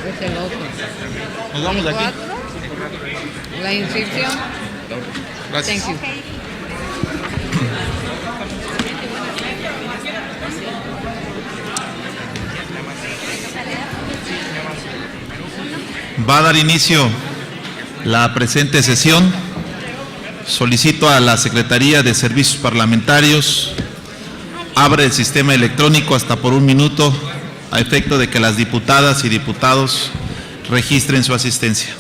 Es el otro. Nos vamos de aquí. 4. La inscripción. Gracias. Thank you. Va a dar inicio la presente sesión. Solicito a la Secretaría de Servicios Parlamentarios abre el sistema electrónico hasta por 1 minuto a efecto de que las diputadas y diputados registren su asistencia.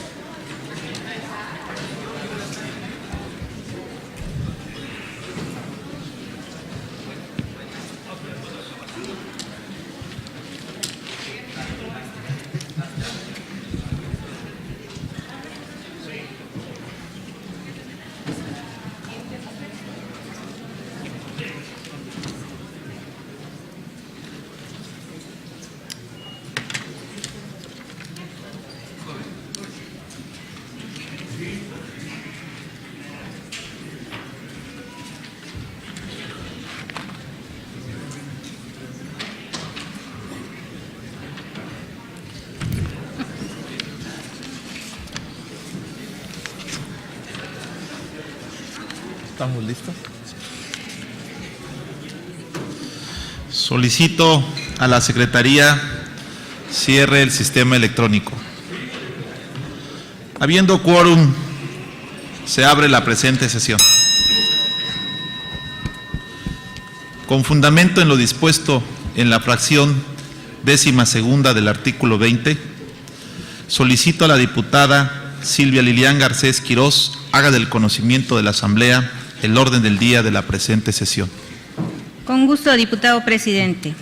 ¿Estamos listos? Solicito a la Secretaría cierre el sistema electrónico. Habiendo quórum, se abre la presente sesión. Con fundamento en lo dispuesto en la fracción 12ª del artículo 20, solicito a la diputada Silvia Lilian Garcés Quirós haga del conocimiento de la Asamblea el orden del día de la presente sesión. Con gusto, diputado presidente.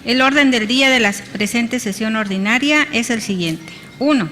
El orden del día de la presente sesión ordinaria es el siguiente. 1.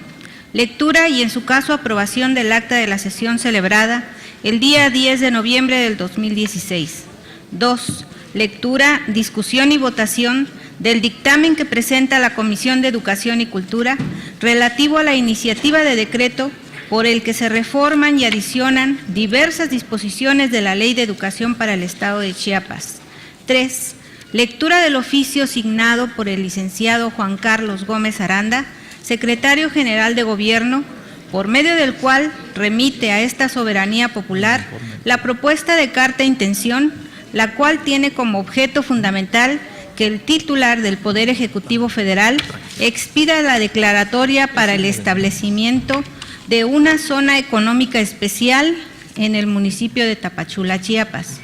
Lectura y, en su caso, aprobación del acta de la sesión celebrada el día 10 de noviembre del 2016. 2. Lectura, discusión y votación del dictamen que presenta la Comisión de Educación y Cultura relativo a la iniciativa de decreto por el que se reforman y adicionan diversas disposiciones de la Ley de Educación para el Estado de Chiapas. 3. Lectura del oficio signado por el licenciado Juan Carlos Gómez Aranda, secretario general de Gobierno, por medio del cual remite a esta soberanía popular la propuesta de carta de intención, la cual tiene como objeto fundamental que el titular del Poder Ejecutivo Federal expida la declaratoria para el establecimiento de una zona económica especial en el municipio de Tapachula, Chiapas.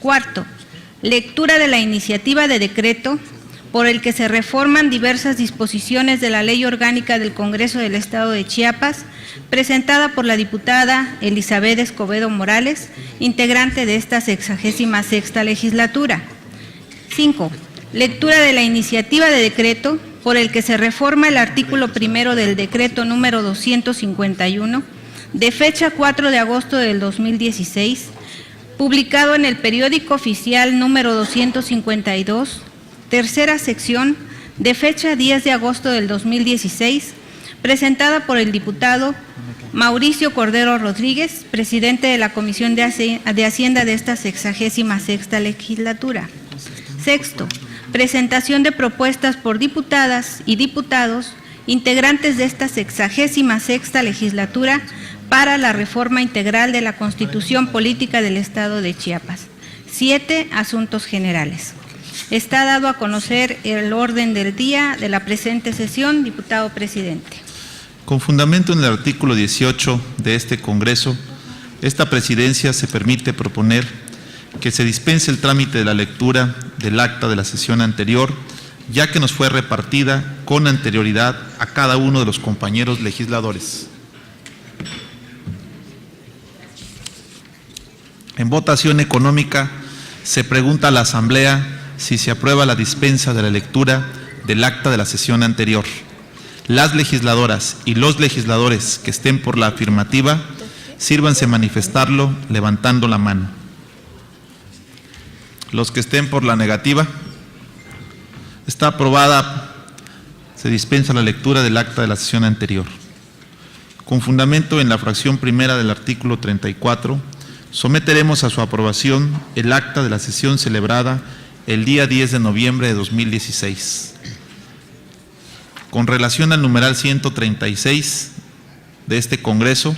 4. Lectura de la iniciativa de decreto por el que se reforman diversas disposiciones de la Ley Orgánica del Congreso del Estado de Chiapas, presentada por la diputada Elizabeth Escobedo Morales, integrante de esta 66ª legislatura. 5. Lectura de la iniciativa de decreto por el que se reforma el artículo 1 del decreto número 251, de fecha 4 de agosto del 2016, publicado en el periódico oficial número 252, tercera sección, de fecha 10 de agosto del 2016, presentada por el diputado Mauricio Cordero Rodríguez, presidente de la Comisión de Hacienda de esta 66ª legislatura. 6. Presentación de propuestas por diputadas y diputados integrantes de esta 66ª legislatura para la reforma integral de la Constitución Política del Estado de Chiapas. 7. Asuntos generales. Está dado a conocer el orden del día de la presente sesión, diputado presidente. Con fundamento en el artículo 18 de este Congreso, esta presidencia se permite proponer que se dispense el trámite de la lectura del acta de la sesión anterior, ya que nos fue repartida con anterioridad a cada uno de los compañeros legisladores. En votación económica, se pregunta a la Asamblea si se aprueba la dispensa de la lectura del acta de la sesión anterior. Las legisladoras y los legisladores que estén por la afirmativa, sírvanse manifestarlo levantando la mano. Los que estén por la negativa, está aprobada, se dispensa la lectura del acta de la sesión anterior. Con fundamento en la fracción primera del artículo 34, someteremos a su aprobación el acta de la sesión celebrada el día 10 de noviembre de 2016. Con relación al numeral 136 de este Congreso,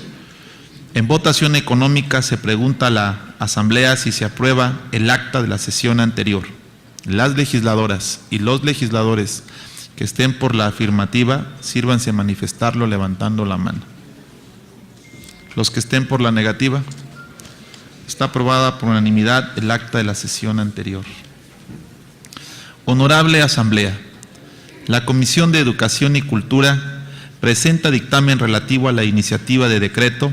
en votación económica se pregunta a la Asamblea si se aprueba el acta de la sesión anterior. Las legisladoras y los legisladores que estén por la afirmativa, sírvanse a manifestarlo levantando la mano. Los que estén por la negativa, está aprobada por unanimidad el acta de la sesión anterior. Honorable Asamblea, la Comisión de Educación y Cultura presenta dictamen relativo a la iniciativa de decreto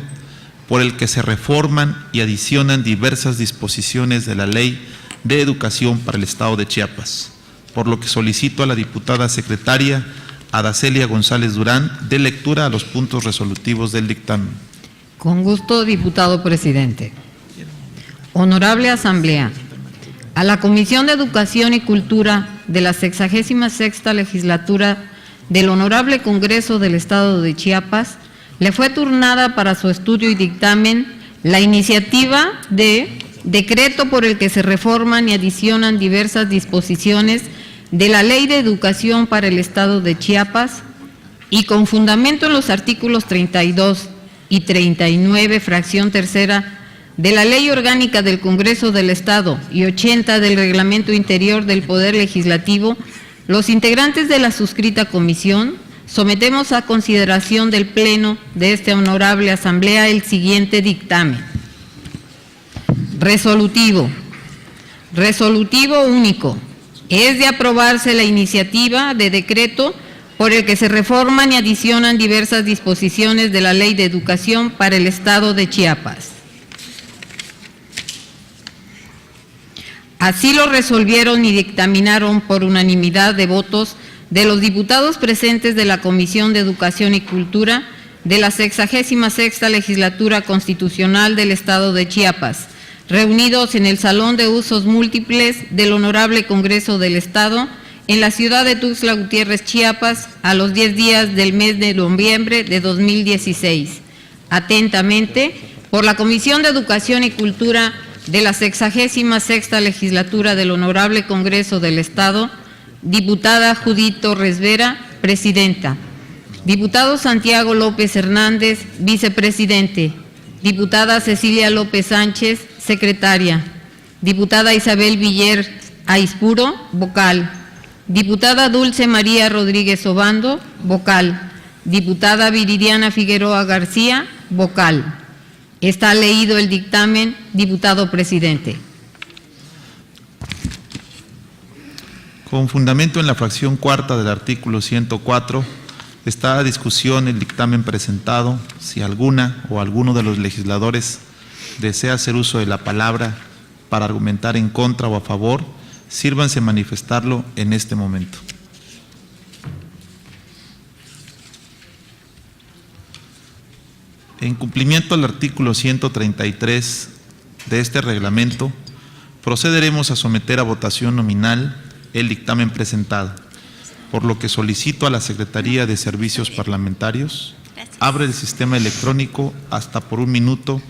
por el que se reforman y adicionan diversas disposiciones de la Ley de Educación para el Estado de Chiapas, por lo que solicito a la diputada secretaria Aracelia González Durán dé lectura a los puntos resolutivos del dictamen. Con gusto, diputado presidente. Honorable Asamblea, a la Comisión de Educación y Cultura de la 66ª Legislatura del Honorable Congreso del Estado de Chiapas le fue turnada para su estudio y dictamen la iniciativa de decreto por el que se reforman y adicionan diversas disposiciones de la Ley de Educación para el Estado de Chiapas y con fundamento en los artículos 32 y 39, fracción tercera, de la Ley Orgánica del Congreso del Estado y 80 del Reglamento Interior del Poder Legislativo, los integrantes de la suscrita comisión sometemos a consideración del Pleno de esta honorable Asamblea el siguiente dictamen. Resolutivo. Resolutivo único. Es de aprobarse la iniciativa de decreto por el que se reforman y adicionan diversas disposiciones de la Ley de Educación para el Estado de Chiapas. Así lo resolvieron y dictaminaron por unanimidad de votos de los diputados presentes de la Comisión de Educación y Cultura de la 66ª Legislatura Constitucional del Estado de Chiapas, reunidos en el Salón de Usos Múltiples del Honorable Congreso del Estado, en la ciudad de Tuxtla Gutiérrez, Chiapas, a los 10 días del mes de noviembre de 2016. Atentamente, por la Comisión de Educación y Cultura de la 66ª Legislatura del Honorable Congreso del Estado, diputada Judith Torres Vera, presidenta. Diputado Santiago López Hernández, vicepresidente. Diputada Cecilia López Sánchez, secretaria. Diputada Isabel Viller Aispuro, vocal. Diputada Dulce María Rodríguez Obando, vocal. Diputada Viridiana Figueroa García, vocal. Está leído el dictamen, diputado presidente. Con fundamento en la fracción cuarta del artículo 104, está a discusión el dictamen presentado. Si alguna o alguno de los legisladores desea hacer uso de la palabra para argumentar en contra o a favor, sírvanse manifestarlo en este momento. En cumplimiento al artículo 133 de este reglamento, procederemos a someter a votación nominal el dictamen presentado, por lo que solicito a la Secretaría de Servicios Parlamentarios abre el sistema electrónico hasta por 1 minuto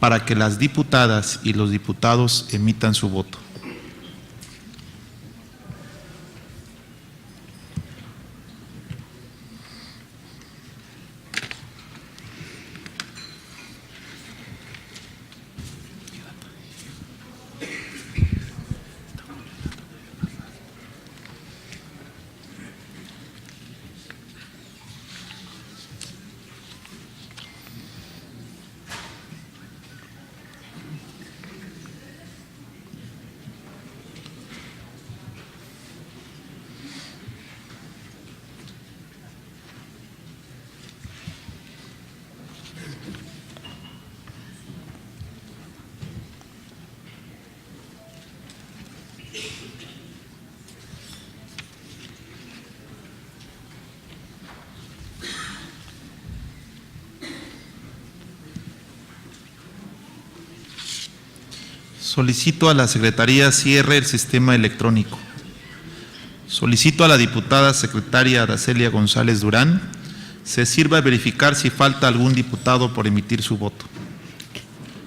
para que las diputadas y los diputados emitan su voto. Solicito a la Secretaría cierre el sistema electrónico. Solicito a la diputada secretaria Aracelia González Durán se sirva a verificar si falta algún diputado por emitir su voto.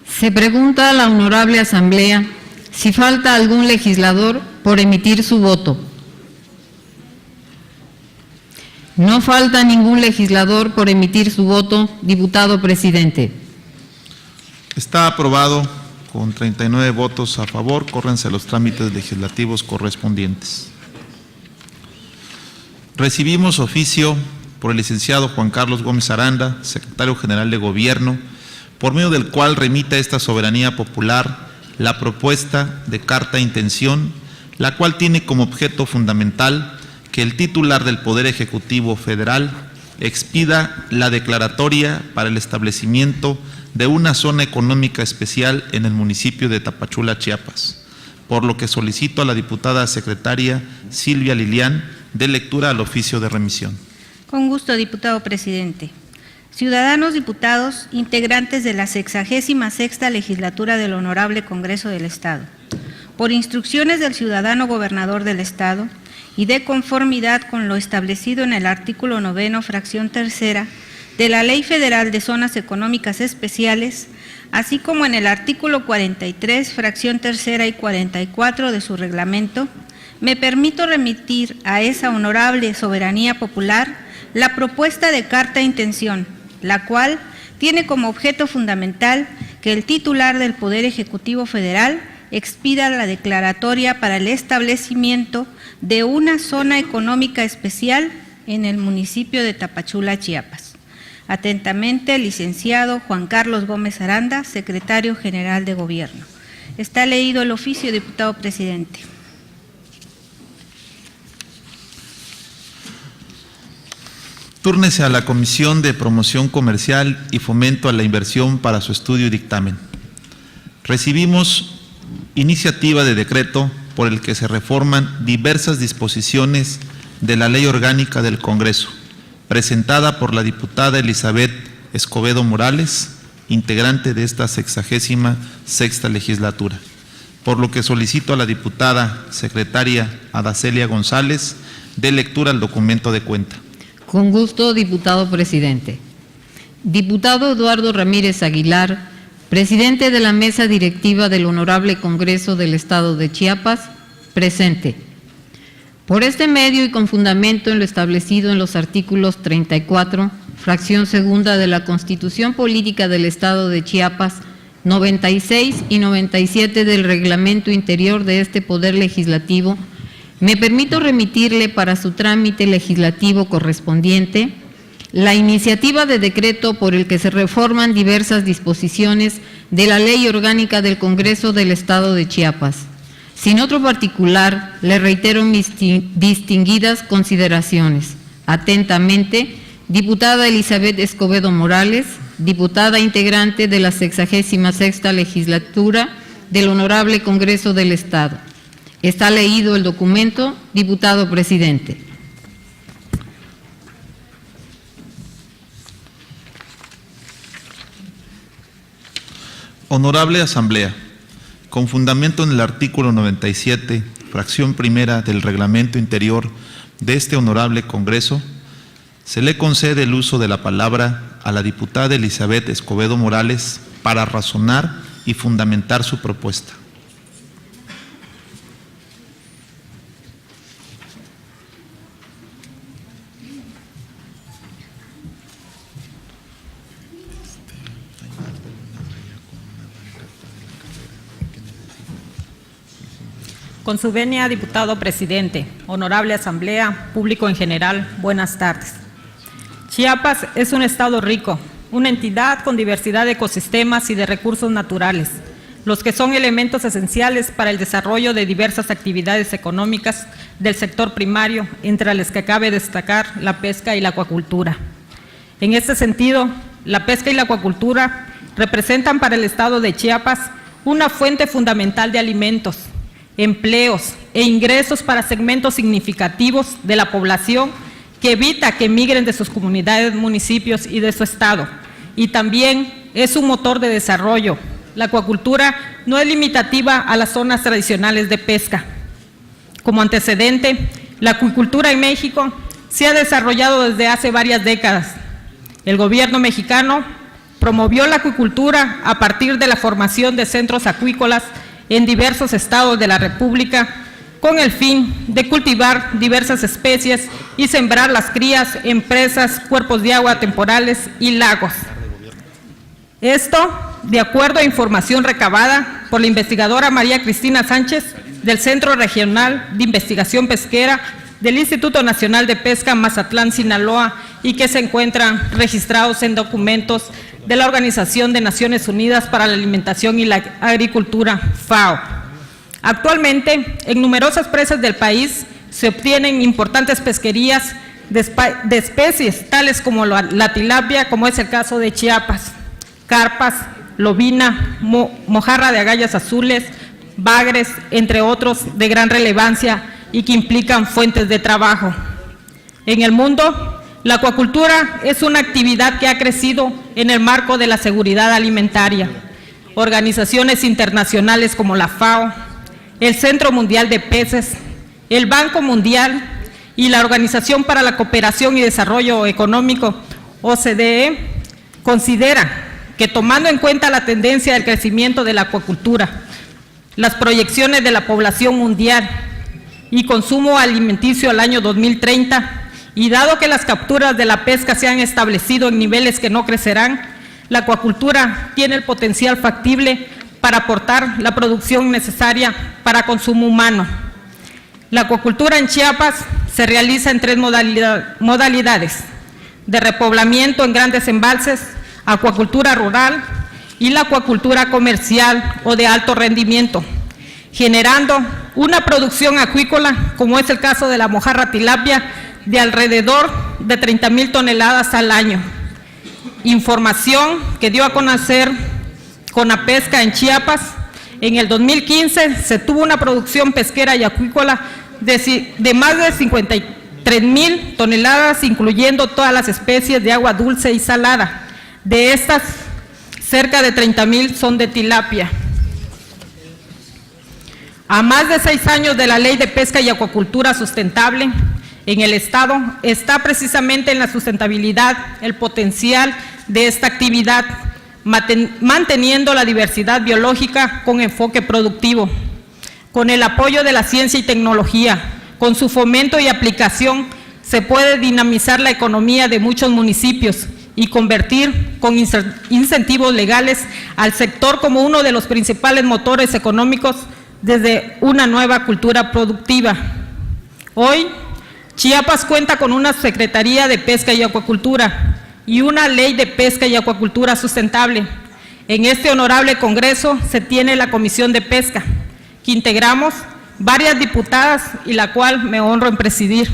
Se pregunta a la honorable Asamblea si falta algún legislador por emitir su voto. No falta ningún legislador por emitir su voto, diputado presidente. Está aprobado con 39 votos a favor. Córrense los trámites legislativos correspondientes. Recibimos oficio por el licenciado Juan Carlos Gómez Aranda, secretario general de Gobierno, por medio del cual remite a esta soberanía popular la propuesta de carta de intención, la cual tiene como objeto fundamental que el titular del Poder Ejecutivo Federal expida la declaratoria para el establecimiento de una zona económica especial en el municipio de Tapachula, Chiapas, por lo que solicito a la diputada secretaria Silvia Lilián dé lectura al oficio de remisión. Con gusto, diputado presidente. Ciudadanos diputados, integrantes de la 66ª legislatura del Honorable Congreso del Estado, por instrucciones del ciudadano gobernador del Estado y de conformidad con lo establecido en el artículo 9, fracción 3 de la Ley Federal de Zonas Económicas Especiales, así como en el artículo 43, fracción 3 y 44 de su reglamento, me permito remitir a esa honorable soberanía popular la propuesta de carta de intención, la cual tiene como objeto fundamental que el titular del Poder Ejecutivo Federal expida la declaratoria para el establecimiento de una zona económica especial en el municipio de Tapachula, Chiapas. Atentamente, el licenciado Juan Carlos Gómez Aranda, secretario general de Gobierno. Está leído el oficio, diputado presidente. Túrnese a la Comisión de Promoción Comercial y Fomento a la Inversión para su estudio y dictamen. Recibimos iniciativa de decreto por el que se reforman diversas disposiciones de la Ley Orgánica del Congreso, presentada por la diputada Elizabeth Escobedo Morales, integrante de esta 66ª legislatura, por lo que solicito a la diputada secretaria Adacelia González dé lectura al documento de cuenta. Con gusto, diputado presidente. Diputado Eduardo Ramírez Aguilar, presidente de la mesa directiva del Honorable Congreso del Estado de Chiapas, presente. Por este medio y con fundamento en lo establecido en los artículos 34, fracción segunda de la Constitución Política del Estado de Chiapas, 96 y 97 del Reglamento Interior de este Poder Legislativo, me permito remitirle para su trámite legislativo correspondiente la iniciativa de decreto por el que se reforman diversas disposiciones de la Ley Orgánica del Congreso del Estado de Chiapas. Sin otro particular, le reitero mis distinguidas consideraciones. Atentamente, diputada Elizabeth Escobedo Morales, diputada integrante de la 66ª legislatura del Honorable Congreso del Estado. Está leído el documento, diputado presidente. Honorable Asamblea, con fundamento en el artículo 97, fracción primera del Reglamento Interior de este Honorable Congreso, se le concede el uso de la palabra a la diputada Elizabeth Escobedo Morales para razonar y fundamentar su propuesta. Con su venia, diputado presidente, honorable asamblea, público en general, buenas tardes. Chiapas es un estado rico, una entidad con diversidad de ecosistemas y de recursos naturales, los que son elementos esenciales para el desarrollo de diversas actividades económicas del sector primario, entre las que cabe destacar la pesca y la acuacultura. En este sentido, la pesca y la acuacultura representan para el estado de Chiapas una fuente fundamental de alimentos, empleos e ingresos para segmentos significativos de la población que evita que emigren de sus comunidades, municipios y de su estado. Y también es un motor de desarrollo. La acuacultura no es limitativa a las zonas tradicionales de pesca. Como antecedente, la acuicultura en México se ha desarrollado desde hace varias décadas. El gobierno mexicano promovió la acuicultura a partir de la formación de centros acuícolas en diversos estados de la República, con el fin de cultivar diversas especies y sembrar las crías en presas, cuerpos de agua temporales y lagos. Esto, de acuerdo a información recabada por la investigadora María Cristina Sánchez del Centro Regional de Investigación Pesquera del Instituto Nacional de Pesca Mazatlán, Sinaloa, y que se encuentran registrados en documentos de la Organización de Naciones Unidas para la Alimentación y la Agricultura, FAO. Actualmente, en numerosas presas del país se obtienen importantes pesquerías de especies tales como la tilapia, como es el caso de Chiapas, carpas, lobina, mojarra de agallas azules, bagres, entre otros de gran relevancia y que implican fuentes de trabajo. En el mundo, la acuacultura es una actividad que ha crecido en el marco de la seguridad alimentaria. Organizaciones internacionales como la FAO, el Centro Mundial de Peces, el Banco Mundial y la Organización para la Cooperación y Desarrollo Económico, OCDE, consideran que, tomando en cuenta la tendencia del crecimiento de la acuacultura, las proyecciones de la población mundial y consumo alimenticio al año 2030, y dado que las capturas de la pesca se han establecido en niveles que no crecerán, la acuacultura tiene el potencial factible para aportar la producción necesaria para consumo humano. La acuacultura en Chiapas se realiza en 3 modalidades: de repoblamiento en grandes embalses, acuacultura rural y la acuacultura comercial o de alto rendimiento, generando una producción acuícola, como es el caso de la mojarra tilapia, de alrededor de 30,000 toneladas al año. Información que dio a conocer Conapesca en Chiapas. En el 2015 se tuvo una producción pesquera y acuícola de más de 53,000 toneladas, incluyendo todas las especies de agua dulce y salada. De estas, cerca de 30,000 son de tilapia. A más de 6 años de la Ley de Pesca y Acuacultura Sustentable, en el Estado está precisamente en la sustentabilidad el potencial de esta actividad, manteniendo la diversidad biológica con enfoque productivo. Con el apoyo de la ciencia y tecnología, con su fomento y aplicación, se puede dinamizar la economía de muchos municipios y convertir con incentivos legales al sector como uno de los principales motores económicos desde una nueva cultura productiva. Hoy, Chiapas cuenta con una Secretaría de Pesca y Acuacultura y una Ley de Pesca y Acuacultura Sustentable. En este honorable Congreso se tiene la Comisión de Pesca, que integramos varias diputadas y la cual me honro en presidir,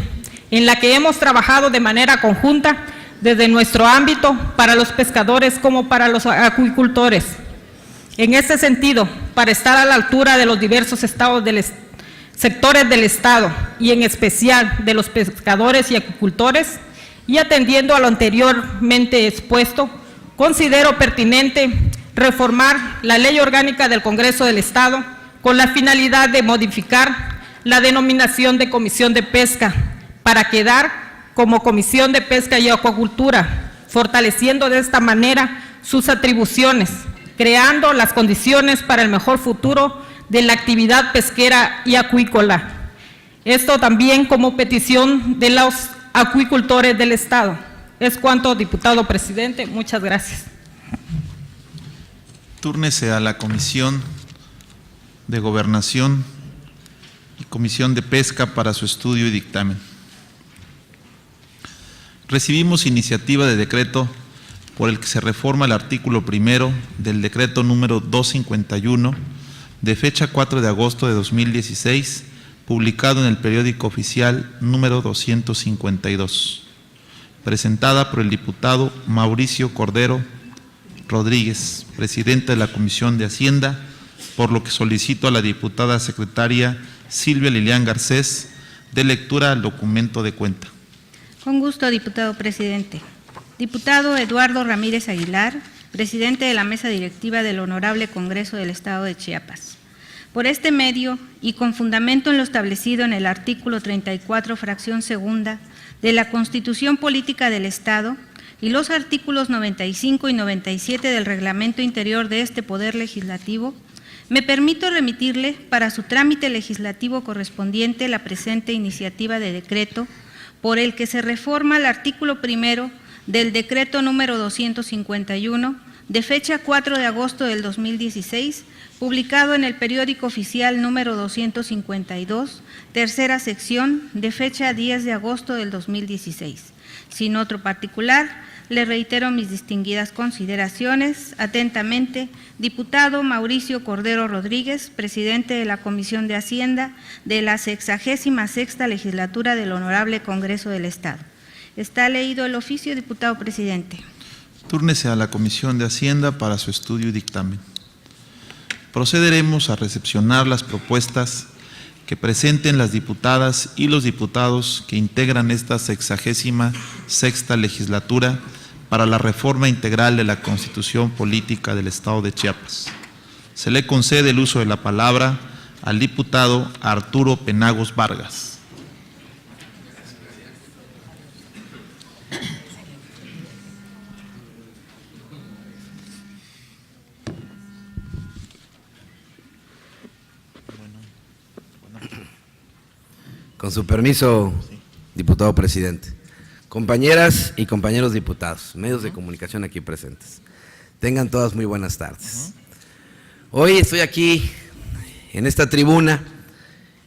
en la que hemos trabajado de manera conjunta desde nuestro ámbito para los pescadores como para los acuicultores. En este sentido, para estar a la altura de los diversos sectores del Estado y en especial de los pescadores y acuicultores, y atendiendo a lo anteriormente expuesto, considero pertinente reformar la Ley Orgánica del Congreso del Estado con la finalidad de modificar la denominación de Comisión de Pesca para quedar como Comisión de Pesca y Acuacultura, fortaleciendo de esta manera sus atribuciones, creando las condiciones para el mejor futuro de la actividad pesquera y acuícola. Esto también como petición de los acuicultores del Estado. Es cuanto, diputado presidente. Muchas gracias. Túrnese a la Comisión de Gobernación y Comisión de Pesca para su estudio y dictamen. Recibimos iniciativa de decreto por el que se reforma el artículo 1 del decreto número 251 de fecha 4 de agosto de 2016, publicado en el periódico oficial número 252, presentada por el diputado Mauricio Cordero Rodríguez, presidente de la Comisión de Hacienda, por lo que solicito a la diputada secretaria Silvia Lilian Garcés dé lectura al documento de cuenta. Con gusto, diputado presidente. Diputado Eduardo Ramírez Aguilar, presidente de la mesa directiva del Honorable Congreso del Estado de Chiapas. Por este medio y con fundamento en lo establecido en el artículo 34, fracción segunda de la Constitución Política del Estado y los artículos 95 y 97 del Reglamento Interior de este Poder Legislativo, Me permito remitirle para su trámite legislativo correspondiente la presente iniciativa de decreto por el que se reforma el artículo 1 del decreto número 251 de fecha 4 de agosto del 2016, publicado en el periódico oficial número 252, tercera sección, de fecha 10 de agosto del 2016. Sin otro particular, le reitero mis distinguidas consideraciones. Atentamente, diputado Mauricio Cordero Rodríguez, presidente de la Comisión de Hacienda de la 66ª Legislatura del Honorable Congreso del Estado. Está leído el oficio, diputado presidente. Túrnese a la Comisión de Hacienda para su estudio y dictamen. Procederemos a recepcionar las propuestas que presenten las diputadas y los diputados que integran esta 66ª Legislatura para la reforma integral de la Constitución Política del Estado de Chiapas. Se le concede el uso de la palabra al diputado Arturo Penagos Vargas. Con su permiso, diputado presidente, compañeras y compañeros diputados, medios de comunicación aquí presentes, tengan todas muy buenas tardes. Hoy estoy aquí en esta tribuna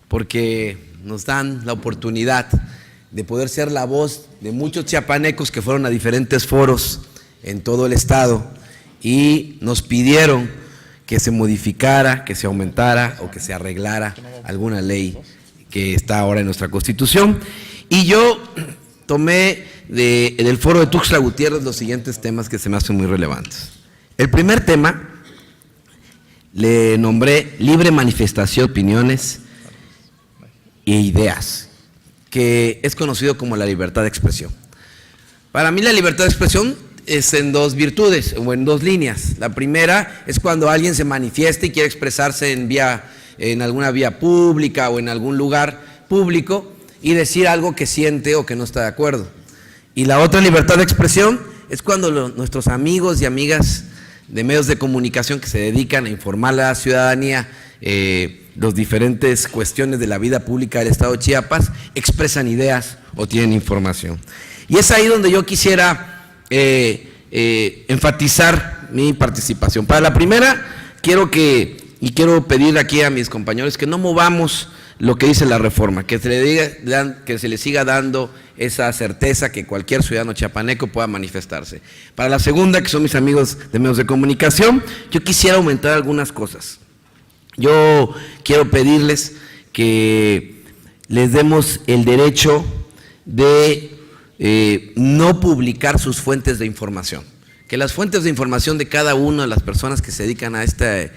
porque nos dan la oportunidad de poder ser la voz de muchos chiapanecos que fueron a diferentes foros en todo el estado y nos pidieron que se modificara, que se aumentara o que se arreglara alguna ley que está ahora en nuestra Constitución. Y yo tomé del foro de Tuxtla Gutiérrez los siguientes temas que se me hacen muy relevantes. El primer tema le nombré libre manifestación de opiniones e ideas, que es conocido como la libertad de expresión. Para mí la libertad de expresión es en dos virtudes o en dos líneas. La primera es cuando alguien se manifiesta y quiere expresarse en alguna vía pública o en algún lugar público y decir algo que siente o que no está de acuerdo. Y la otra libertad de expresión es cuando nuestros amigos y amigas de medios de comunicación que se dedican a informar a la ciudadanía las diferentes cuestiones de la vida pública del Estado de Chiapas expresan ideas o tienen información. Y es ahí donde yo quisiera enfatizar mi participación. Para la primera, quiero pedir aquí a mis compañeros que no movamos lo que dice la reforma, que se le siga dando esa certeza que cualquier ciudadano chiapaneco pueda manifestarse. Para la segunda, que son mis amigos de medios de comunicación, yo quisiera aumentar algunas cosas. Yo quiero pedirles que les demos el derecho de no publicar sus fuentes de información. Que las fuentes de información de cada una de las personas que se dedican a este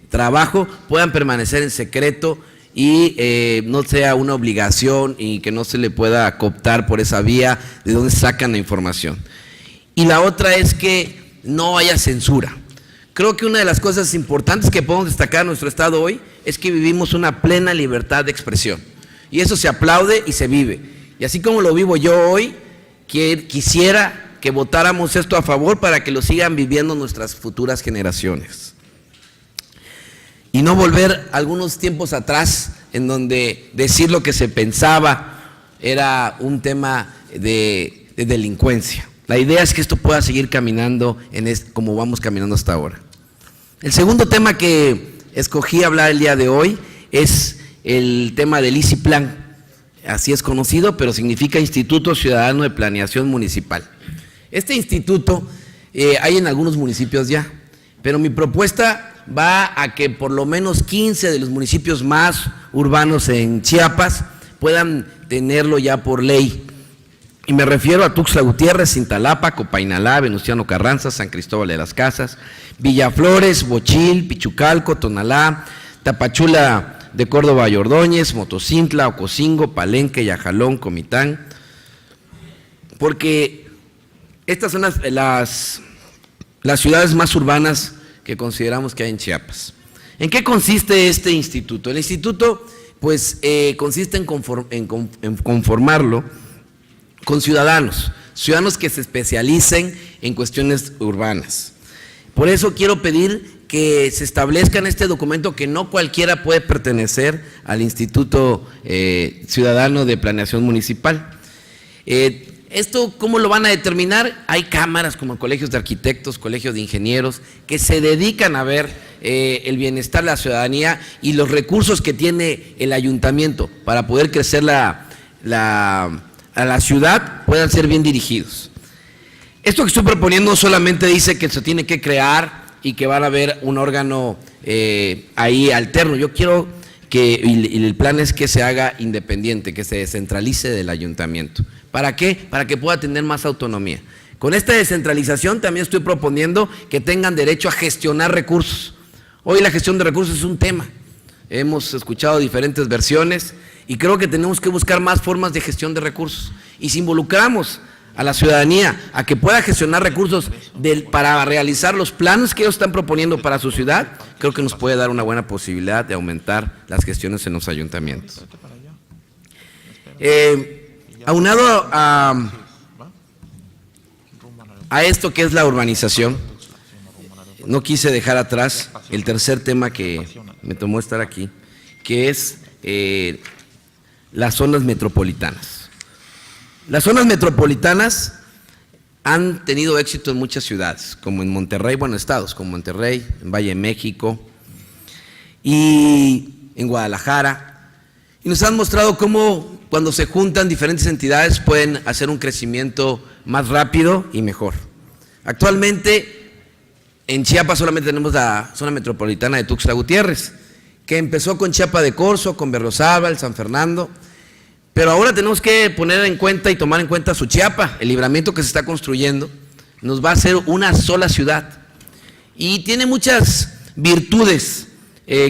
trabajo puedan permanecer en secreto y no sea una obligación y que no se le pueda cooptar por esa vía de donde sacan la información. Y la otra es que no haya censura. Creo que una de las cosas importantes que podemos destacar en nuestro estado hoy es que vivimos una plena libertad de expresión. Y eso se aplaude y se vive. Y así como lo vivo yo hoy, quisiera que votáramos esto a favor para que lo sigan viviendo nuestras futuras generaciones. Y no volver algunos tiempos atrás en donde decir lo que se pensaba era un tema de delincuencia. La idea es que esto pueda seguir caminando como vamos caminando hasta ahora. El segundo tema que escogí hablar el día de hoy es el tema del ICIPLAN. Así es conocido, pero significa Instituto Ciudadano de Planeación Municipal. Este instituto hay en algunos municipios ya, pero mi propuesta va a que por lo menos 15 de los municipios más urbanos en Chiapas puedan tenerlo ya por ley. Y me refiero a Tuxtla Gutiérrez, Cintalapa, Copainalá, Venustiano Carranza, San Cristóbal de las Casas, Villaflores, Bochil, Pichucalco, Tonalá, Tapachula de Córdoba y Ordóñez, Motocintla, Ocosingo, Palenque, Yajalón, Comitán, porque estas son las ciudades más urbanas que consideramos que hay en Chiapas. ¿En qué consiste este instituto? El instituto, pues, consiste en conformarlo con ciudadanos que se especialicen en cuestiones urbanas. Por eso quiero pedir que se establezca en este documento que no cualquiera puede pertenecer al Instituto Ciudadano de Planeación Municipal. ¿Esto cómo lo van a determinar? Hay cámaras como colegios de arquitectos, colegios de ingenieros, que se dedican a ver el bienestar de la ciudadanía y los recursos que tiene el ayuntamiento para poder crecer a la ciudad puedan ser bien dirigidos. Esto que estoy proponiendo solamente dice que se tiene que crear y que van a haber un órgano ahí alterno. Yo quiero que, y el plan es que se haga independiente, que se descentralice del ayuntamiento. ¿Para qué? Para que pueda tener más autonomía. Con esta descentralización también estoy proponiendo que tengan derecho a gestionar recursos. Hoy la gestión de recursos es un tema. Hemos escuchado diferentes versiones y creo que tenemos que buscar más formas de gestión de recursos. Y si involucramos a la ciudadanía a que pueda gestionar recursos para realizar los planes que ellos están proponiendo para su ciudad, creo que nos puede dar una buena posibilidad de aumentar las gestiones en los ayuntamientos. Aunado a esto que es la urbanización, no quise dejar atrás el tercer tema que me tomó estar aquí, que es las zonas metropolitanas. Las zonas metropolitanas han tenido éxito en muchas ciudades, como en Monterrey, bueno, estados como Monterrey, en Valle de México y en Guadalajara, y nos han mostrado cómo cuando se juntan diferentes entidades pueden hacer un crecimiento más rápido y mejor. Actualmente en Chiapas solamente tenemos la zona metropolitana de Tuxtla Gutiérrez, que empezó con Chiapa de Corzo, con Berriozábal, San Fernando, pero ahora tenemos que poner en cuenta y tomar en cuenta Suchiapa. El libramiento que se está construyendo nos va a hacer una sola ciudad y tiene muchas virtudes,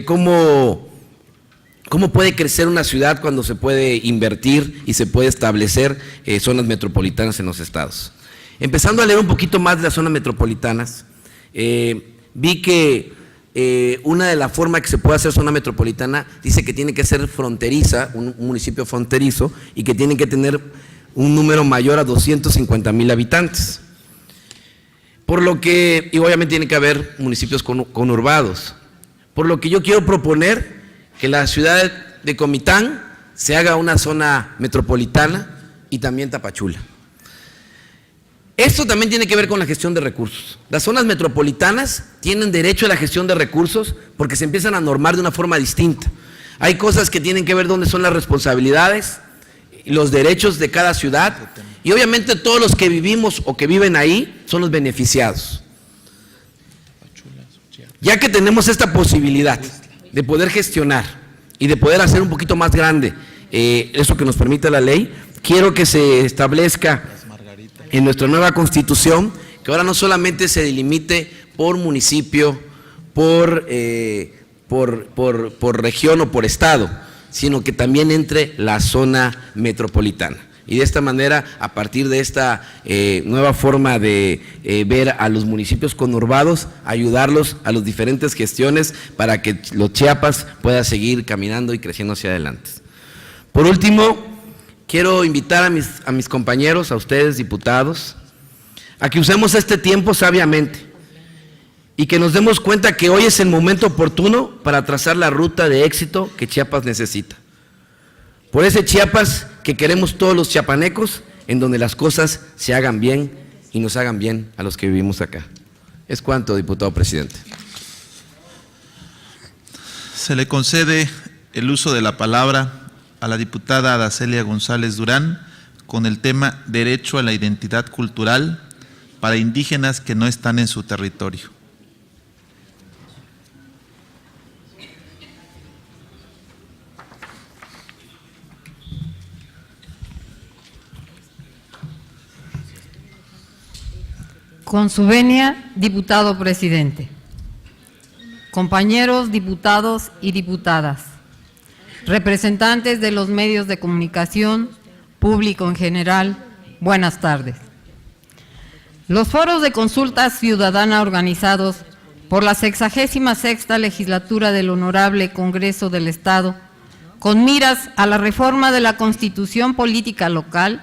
cómo puede crecer una ciudad cuando se puede invertir y se puede establecer zonas metropolitanas en los estados. Empezando a leer un poquito más de las zonas metropolitanas, vi que una de las formas que se puede hacer zona metropolitana dice que tiene que ser fronteriza, un municipio fronterizo, y que tiene que tener un número mayor a 250,000 habitantes. Por lo que, y obviamente tiene que haber municipios conurbados. Por lo que yo quiero proponer que la ciudad de Comitán se haga una zona metropolitana y también Tapachula. Esto también tiene que ver con la gestión de recursos. Las zonas metropolitanas tienen derecho a la gestión de recursos porque se empiezan a normar de una forma distinta. Hay cosas que tienen que ver dónde son las responsabilidades, los derechos de cada ciudad, y obviamente todos los que vivimos o que viven ahí son los beneficiados. Ya que tenemos esta posibilidad de poder gestionar y de poder hacer un poquito más grande eso que nos permite la ley, quiero que se establezca en nuestra nueva Constitución, que ahora no solamente se delimite por municipio, por región o por estado, sino que también entre la zona metropolitana. Y de esta manera, a partir de esta nueva forma de ver a los municipios conurbados, ayudarlos a las diferentes gestiones para que los Chiapas pueda seguir caminando y creciendo hacia adelante. Por último, quiero invitar a mis compañeros, a ustedes diputados, a que usemos este tiempo sabiamente y que nos demos cuenta que hoy es el momento oportuno para trazar la ruta de éxito que Chiapas necesita. Por ese Chiapas que queremos todos los chiapanecos, en donde las cosas se hagan bien y nos hagan bien a los que vivimos acá. Es cuanto, diputado presidente. Se le concede el uso de la palabra a la diputada Adacelia González Durán con el tema Derecho a la Identidad Cultural para indígenas que no están en su territorio. Con su venia, diputado presidente. Compañeros diputados y diputadas, representantes de los medios de comunicación, público en general, buenas tardes. Los foros de consulta ciudadana organizados por la 66ª legislatura del Honorable Congreso del Estado, con miras a la reforma de la Constitución Política Local,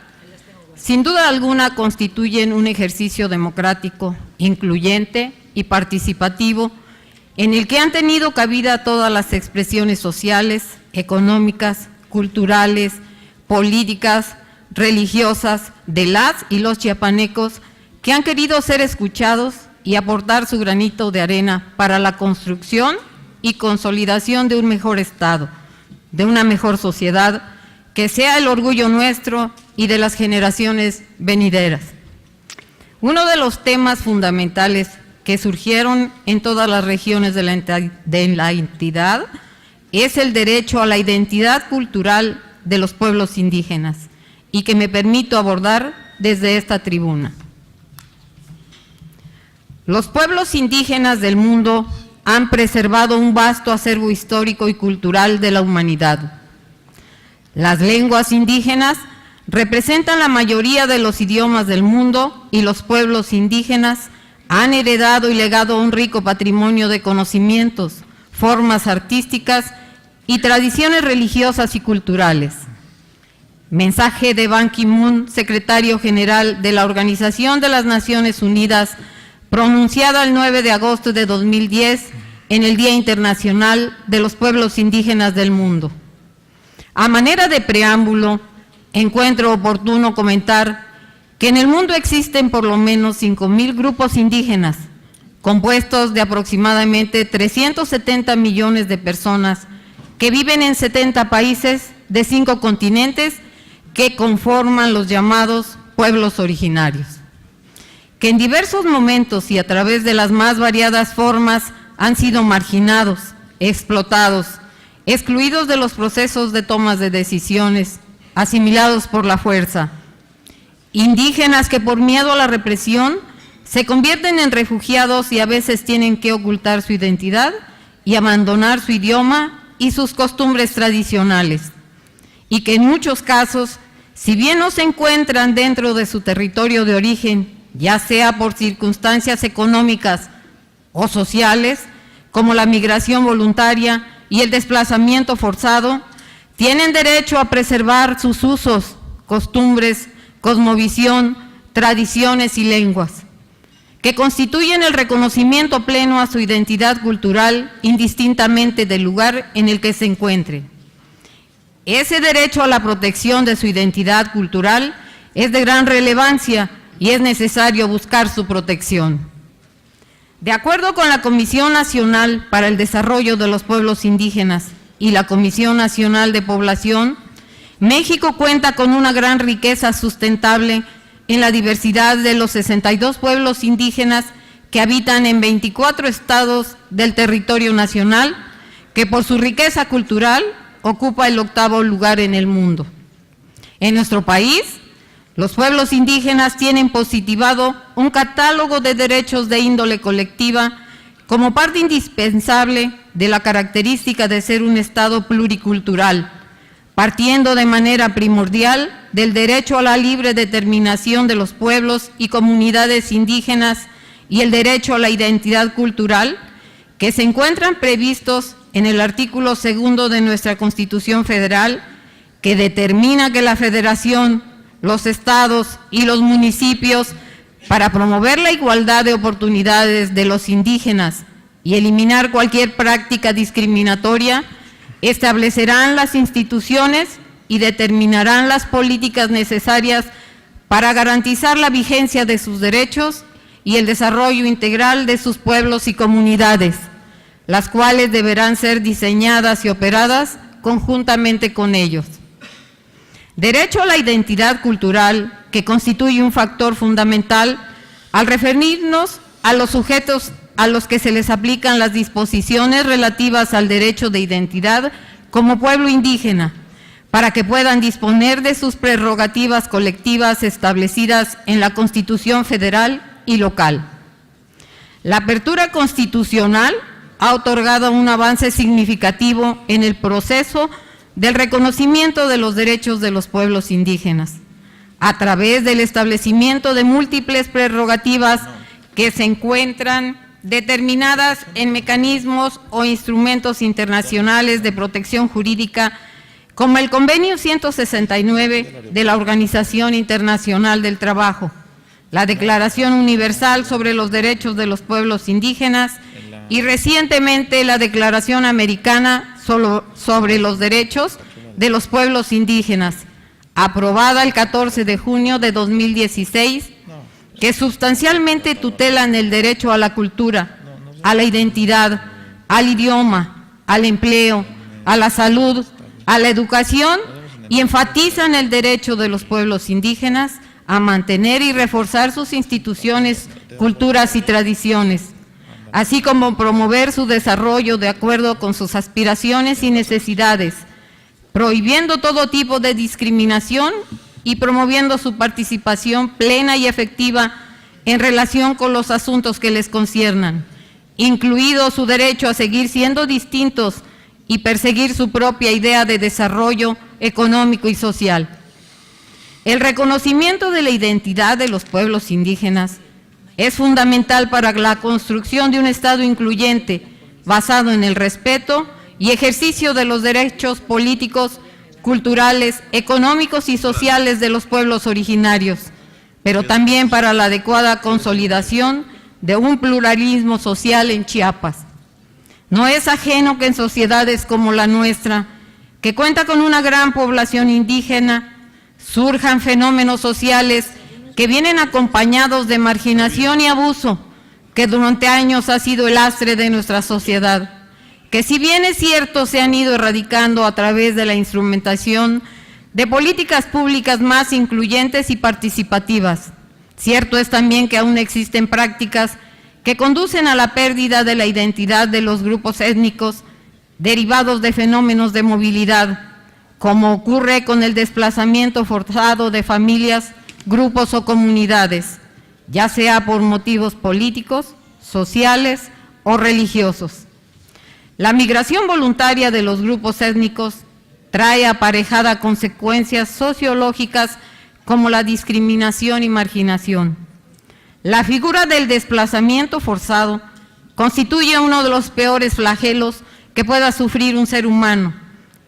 sin duda alguna constituyen un ejercicio democrático, incluyente y participativo en el que han tenido cabida todas las expresiones sociales, económicas, culturales, políticas, religiosas de las y los chiapanecos que han querido ser escuchados y aportar su granito de arena para la construcción y consolidación de un mejor Estado, de una mejor sociedad, que sea el orgullo nuestro y de las generaciones venideras. Uno de los temas fundamentales que surgieron en todas las regiones de la entidad es el derecho a la identidad cultural de los pueblos indígenas y que me permito abordar desde esta tribuna. Los pueblos indígenas del mundo han preservado un vasto acervo histórico y cultural de la humanidad. Las lenguas indígenas representan la mayoría de los idiomas del mundo y los pueblos indígenas han heredado y legado un rico patrimonio de conocimientos, formas artísticas y tradiciones religiosas y culturales. Mensaje de Ban Ki-moon, secretario general de la Organización de las Naciones Unidas, pronunciada el 9 de agosto de 2010 en el Día Internacional de los Pueblos Indígenas del Mundo. A manera de preámbulo, encuentro oportuno comentar que en el mundo existen por lo menos 5,000 grupos indígenas, compuestos de aproximadamente 370 millones de personas que viven en 70 países de 5 continentes que conforman los llamados pueblos originarios, que en diversos momentos y a través de las más variadas formas han sido marginados, explotados, excluidos de los procesos de tomas de decisiones, asimilados por la fuerza. Indígenas que por miedo a la represión se convierten en refugiados y a veces tienen que ocultar su identidad y abandonar su idioma y sus costumbres tradicionales. Y que en muchos casos, si bien no se encuentran dentro de su territorio de origen, ya sea por circunstancias económicas o sociales, como la migración voluntaria y el desplazamiento forzado, tienen derecho a preservar sus usos, costumbres, cosmovisión, tradiciones y lenguas, que constituyen el reconocimiento pleno a su identidad cultural indistintamente del lugar en el que se encuentre. Ese derecho a la protección de su identidad cultural es de gran relevancia y es necesario buscar su protección. De acuerdo con la Comisión Nacional para el Desarrollo de los Pueblos Indígenas y la Comisión Nacional de Población, México cuenta con una gran riqueza sustentable en la diversidad de los 62 pueblos indígenas que habitan en 24 estados del territorio nacional, que por su riqueza cultural ocupa el 8º lugar en el mundo. En nuestro país, los pueblos indígenas tienen positivado un catálogo de derechos de índole colectiva como parte indispensable de la característica de ser un Estado pluricultural, partiendo de manera primordial del derecho a la libre determinación de los pueblos y comunidades indígenas y el derecho a la identidad cultural, que se encuentran previstos en el artículo 2 de nuestra Constitución Federal, que determina que la Federación, los estados y los municipios, para promover la igualdad de oportunidades de los indígenas y eliminar cualquier práctica discriminatoria, establecerán las instituciones y determinarán las políticas necesarias para garantizar la vigencia de sus derechos y el desarrollo integral de sus pueblos y comunidades, las cuales deberán ser diseñadas y operadas conjuntamente con ellos. Derecho a la identidad cultural, que constituye un factor fundamental al referirnos a los sujetos a los que se les aplican las disposiciones relativas al derecho de identidad como pueblo indígena, para que puedan disponer de sus prerrogativas colectivas establecidas en la Constitución Federal y local. La apertura constitucional ha otorgado un avance significativo en el proceso del reconocimiento de los derechos de los pueblos indígenas, a través del establecimiento de múltiples prerrogativas que se encuentran determinadas en mecanismos o instrumentos internacionales de protección jurídica, como el Convenio 169 de la Organización Internacional del Trabajo, la Declaración Universal sobre los Derechos de los Pueblos Indígenas y recientemente la Declaración Americana sobre los Derechos de los Pueblos Indígenas, aprobada el 14 de junio de 2016, que sustancialmente tutelan el derecho a la cultura, a la identidad, al idioma, al empleo, a la salud, a la educación y enfatizan el derecho de los pueblos indígenas a mantener y reforzar sus instituciones, culturas y tradiciones, así como promover su desarrollo de acuerdo con sus aspiraciones y necesidades, prohibiendo todo tipo de discriminación y promoviendo su participación plena y efectiva en relación con los asuntos que les conciernan, incluido su derecho a seguir siendo distintos y perseguir su propia idea de desarrollo económico y social. El reconocimiento de la identidad de los pueblos indígenas es fundamental para la construcción de un Estado incluyente, basado en el respeto y ejercicio de los derechos políticos, culturales, económicos y sociales de los pueblos originarios, pero también para la adecuada consolidación de un pluralismo social en Chiapas. No es ajeno que en sociedades como la nuestra, que cuenta con una gran población indígena, surjan fenómenos sociales que vienen acompañados de marginación y abuso, que durante años ha sido el lastre de nuestra sociedad, que si bien es cierto se han ido erradicando a través de la instrumentación de políticas públicas más incluyentes y participativas. Cierto es también que aún existen prácticas que conducen a la pérdida de la identidad de los grupos étnicos derivados de fenómenos de movilidad, como ocurre con el desplazamiento forzado de familias, grupos o comunidades, ya sea por motivos políticos, sociales o religiosos. La migración voluntaria de los grupos étnicos trae aparejada consecuencias sociológicas como la discriminación y marginación. La figura del desplazamiento forzado constituye uno de los peores flagelos que pueda sufrir un ser humano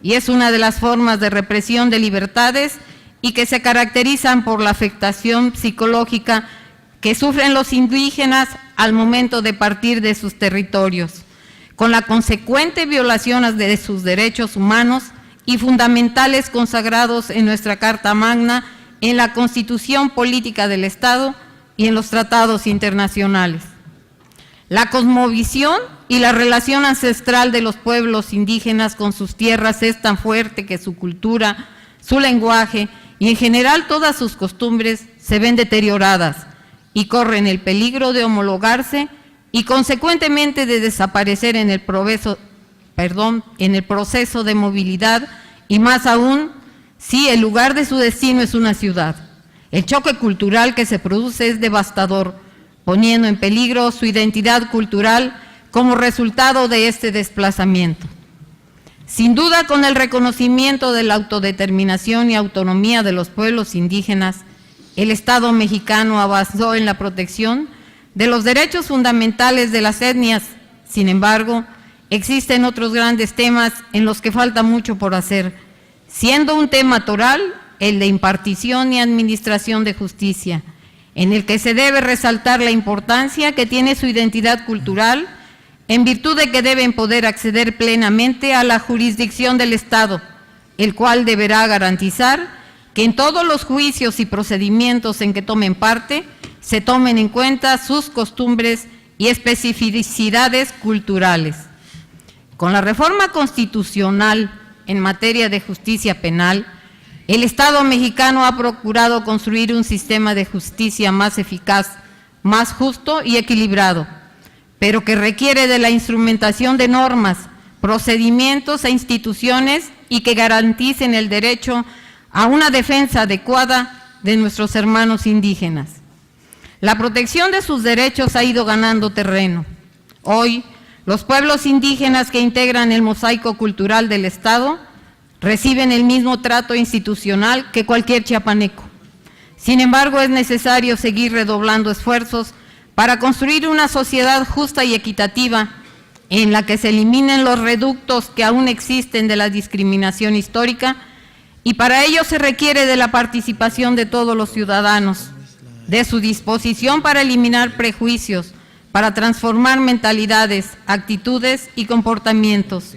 y es una de las formas de represión de libertades y que se caracterizan por la afectación psicológica que sufren los indígenas al momento de partir de sus territorios, con la consecuente violación de sus derechos humanos y fundamentales consagrados en nuestra Carta Magna, en la Constitución Política del Estado y en los tratados internacionales. La cosmovisión y la relación ancestral de los pueblos indígenas con sus tierras es tan fuerte que su cultura, su lenguaje y en general todas sus costumbres se ven deterioradas y corren el peligro de homologarse y consecuentemente de desaparecer en el proceso de movilidad y más aún si el lugar de su destino es una ciudad. El choque cultural que se produce es devastador, poniendo en peligro su identidad cultural como resultado de este desplazamiento. Sin duda, con el reconocimiento de la autodeterminación y autonomía de los pueblos indígenas, el Estado mexicano avanzó en la protección de los derechos fundamentales de las etnias. Sin embargo, existen otros grandes temas en los que falta mucho por hacer, siendo un tema toral el de impartición y administración de justicia, en el que se debe resaltar la importancia que tiene su identidad cultural, en virtud de que deben poder acceder plenamente a la jurisdicción del Estado, el cual deberá garantizar que en todos los juicios y procedimientos en que tomen parte, se tomen en cuenta sus costumbres y especificidades culturales. Con la reforma constitucional en materia de justicia penal, el Estado mexicano ha procurado construir un sistema de justicia más eficaz, más justo y equilibrado, pero que requiere de la instrumentación de normas, procedimientos e instituciones y que garanticen el derecho a una defensa adecuada de nuestros hermanos indígenas. La protección de sus derechos ha ido ganando terreno. Hoy, los pueblos indígenas que integran el mosaico cultural del Estado reciben el mismo trato institucional que cualquier chiapaneco. Sin embargo, es necesario seguir redoblando esfuerzos para construir una sociedad justa y equitativa en la que se eliminen los reductos que aún existen de la discriminación histórica, y para ello se requiere de la participación de todos los ciudadanos, de su disposición para eliminar prejuicios, para transformar mentalidades, actitudes y comportamientos,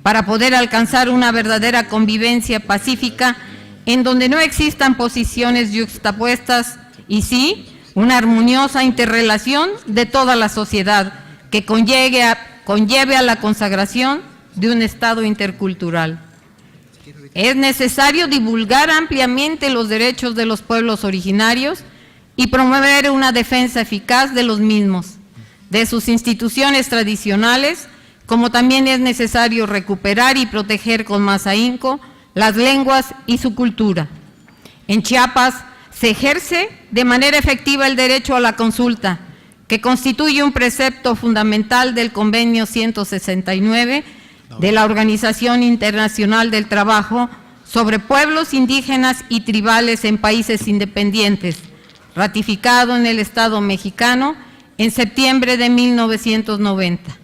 para poder alcanzar una verdadera convivencia pacífica en donde no existan posiciones yuxtapuestas y sí una armoniosa interrelación de toda la sociedad que conlleve a la consagración de un Estado intercultural. Es necesario divulgar ampliamente los derechos de los pueblos originarios y promover una defensa eficaz de los mismos, de sus instituciones tradicionales, como también es necesario recuperar y proteger con más ahínco las lenguas y su cultura. En Chiapas se ejerce de manera efectiva el derecho a la consulta, que constituye un precepto fundamental del Convenio 169 de la Organización Internacional del Trabajo sobre pueblos indígenas y tribales en países independientes, ratificado en el Estado mexicano en septiembre de 1990.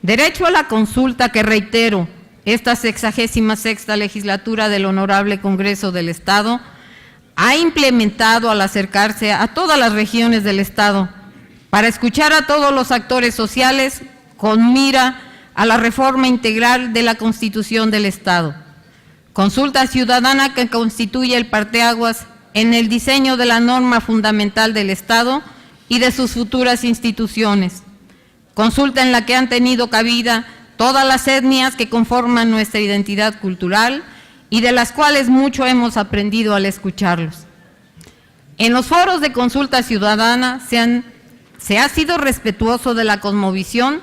Derecho a la consulta que, reitero, esta 66ª legislatura del Honorable Congreso del Estado ha implementado al acercarse a todas las regiones del Estado para escuchar a todos los actores sociales con mira a la reforma integral de la Constitución del Estado. Consulta ciudadana que constituye el parteaguas en el diseño de la norma fundamental del Estado y de sus futuras instituciones. Consulta en la que han tenido cabida todas las etnias que conforman nuestra identidad cultural y de las cuales mucho hemos aprendido al escucharlos. En los foros de consulta ciudadana se ha sido respetuoso de la cosmovisión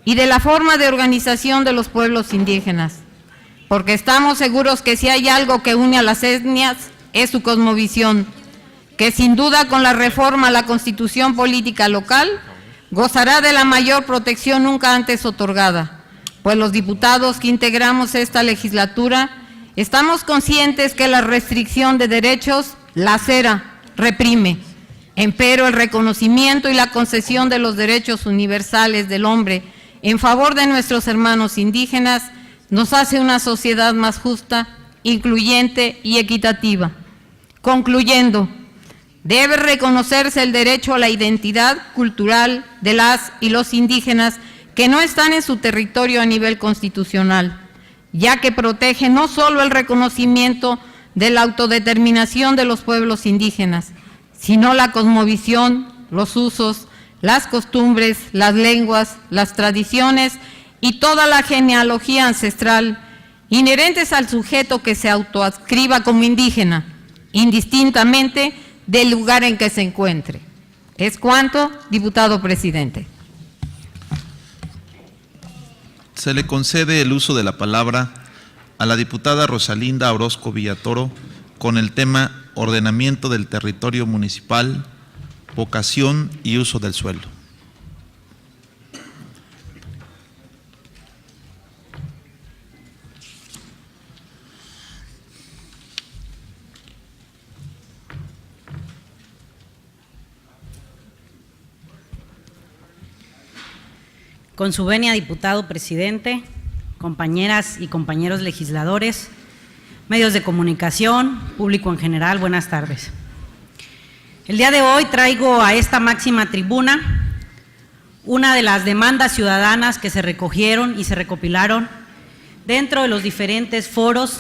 y de la forma de organización de los pueblos indígenas, porque estamos seguros que si hay algo que une a las etnias es su cosmovisión, que sin duda con la reforma a la Constitución política local gozará de la mayor protección nunca antes otorgada, pues los diputados que integramos esta legislatura estamos conscientes que la restricción de derechos lacera, reprime, empero el reconocimiento y la concesión de los derechos universales del hombre en favor de nuestros hermanos indígenas nos hace una sociedad más justa, incluyente y equitativa. Concluyendo, debe reconocerse el derecho a la identidad cultural de las y los indígenas que no están en su territorio a nivel constitucional, ya que protege no solo el reconocimiento de la autodeterminación de los pueblos indígenas, sino la cosmovisión, los usos, las costumbres, las lenguas, las tradiciones y toda la genealogía ancestral inherentes al sujeto que se autoadscriba como indígena, indistintamente del lugar en que se encuentre. Es cuanto, diputado presidente. Se le concede el uso de la palabra a la diputada Rosalinda Orozco Villatoro con el tema Ordenamiento del territorio municipal, vocación y uso del suelo. Con su venia, diputado presidente, compañeras y compañeros legisladores, medios de comunicación, público en general, buenas tardes. El día de hoy traigo a esta máxima tribuna una de las demandas ciudadanas que se recogieron y se recopilaron dentro de los diferentes foros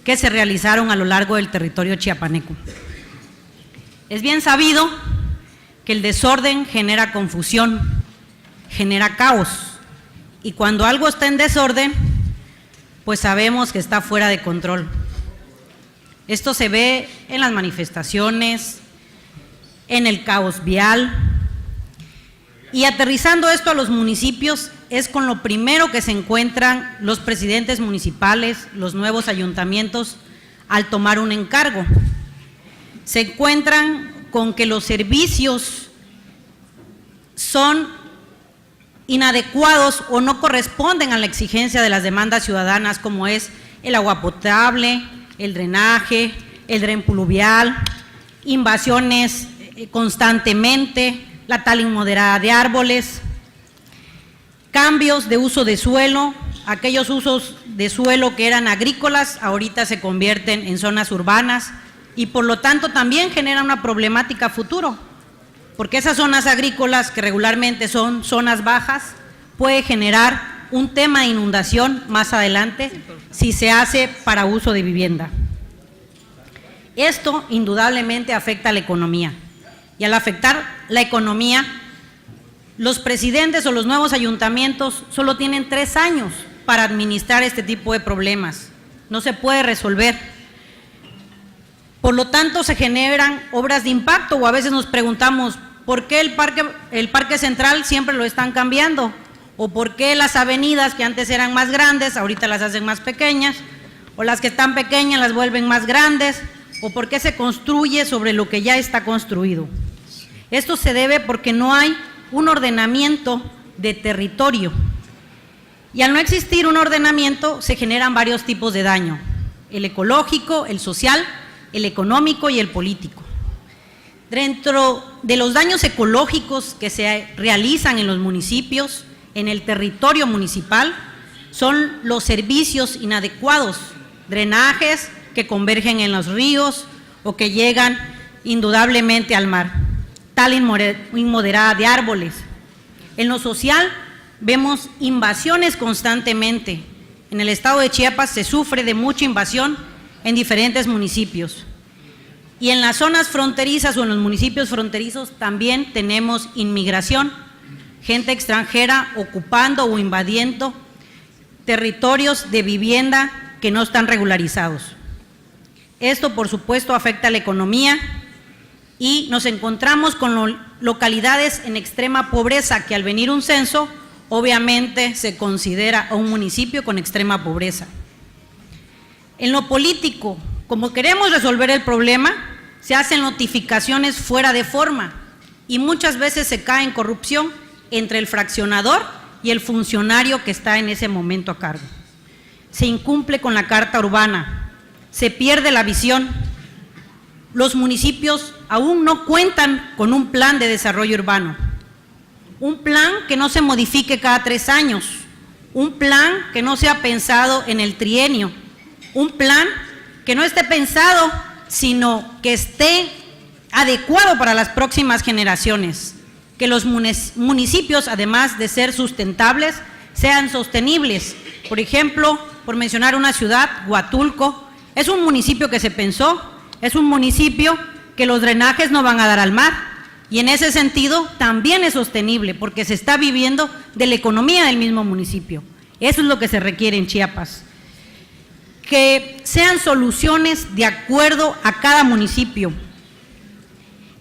que se realizaron a lo largo del territorio chiapaneco. Es bien sabido que el desorden genera confusión, genera caos, y cuando algo está en desorden, pues sabemos que está fuera de control. Esto se ve en las manifestaciones, en el caos vial, y aterrizando esto a los municipios es con lo primero que se encuentran los presidentes municipales, los nuevos ayuntamientos, al tomar un encargo. Se encuentran con que los servicios son inadecuados o no corresponden a la exigencia de las demandas ciudadanas, como es el agua potable, el drenaje, el dren pluvial, invasiones constantemente, la tala inmoderada de árboles, cambios de uso de suelo, aquellos usos de suelo que eran agrícolas ahorita se convierten en zonas urbanas y por lo tanto también genera una problemática futuro. porque esas zonas agrícolas, que regularmente son zonas bajas, puede generar un tema de inundación más adelante si se hace para uso de vivienda. Esto indudablemente afecta a la economía, y al afectar la economía, los presidentes o los nuevos ayuntamientos solo tienen 3 años para administrar este tipo de problemas. No se puede resolver. Por lo tanto, se generan obras de impacto, o a veces nos preguntamos, ¿por qué el parque central siempre lo están cambiando? ¿O por qué las avenidas que antes eran más grandes, ahorita las hacen más pequeñas? ¿O las que están pequeñas las vuelven más grandes? ¿O por qué se construye sobre lo que ya está construido? Esto se debe porque no hay un ordenamiento de territorio. Y al no existir un ordenamiento, se generan varios tipos de daño: el ecológico, el social, el económico y el político. Dentro de los daños ecológicos que se realizan en los municipios, en el territorio municipal, son los servicios inadecuados, drenajes que convergen en los ríos o que llegan indudablemente al mar, tala inmoderada de árboles. En lo social vemos invasiones constantemente. En el estado de Chiapas se sufre de mucha invasión en diferentes municipios. Y en las zonas fronterizas o en los municipios fronterizos también tenemos inmigración, gente extranjera ocupando o invadiendo territorios de vivienda que no están regularizados. Esto, por supuesto, afecta a la economía y nos encontramos con localidades en extrema pobreza, que al venir un censo, obviamente se considera a un municipio con extrema pobreza. En lo político, como queremos resolver el problema, se hacen notificaciones fuera de forma y muchas veces se cae en corrupción entre el fraccionador y el funcionario que está en ese momento a cargo. Se incumple con la carta urbana, se pierde la visión. Los municipios aún no cuentan con un plan de desarrollo urbano, un plan que no se modifique cada 3 años, un plan que no sea pensado en el trienio, un plan que no esté pensado, sino que esté adecuado para las próximas generaciones, que los municipios, además de ser sustentables, sean sostenibles. Por ejemplo, por mencionar una ciudad, Huatulco, es un municipio que se pensó, es un municipio que los drenajes no van a dar al mar, y en ese sentido también es sostenible, porque se está viviendo de la economía del mismo municipio. Eso es lo que se requiere en Chiapas. Que sean soluciones de acuerdo a cada municipio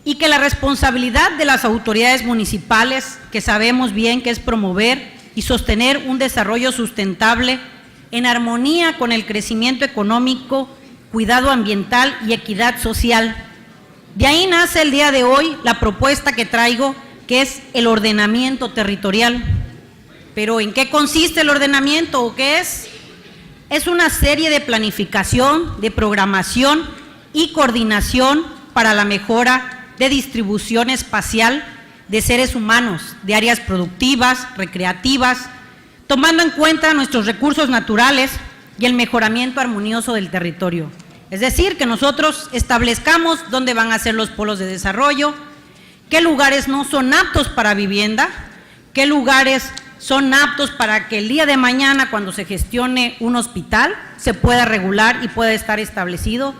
y que la responsabilidad de las autoridades municipales, que sabemos bien que es promover y sostener un desarrollo sustentable en armonía con el crecimiento económico, cuidado ambiental y equidad social. De ahí nace el día de hoy la propuesta que traigo, que es el ordenamiento territorial. Pero ¿en qué consiste el ordenamiento o qué es? Es una serie de planificación, de programación y coordinación para la mejora de distribución espacial de seres humanos, de áreas productivas, recreativas, tomando en cuenta nuestros recursos naturales y el mejoramiento armonioso del territorio. Es decir, que nosotros establezcamos dónde van a ser los polos de desarrollo, qué lugares no son aptos para vivienda, qué lugares son aptos para que el día de mañana, cuando se gestione un hospital, se pueda regular y pueda estar establecido,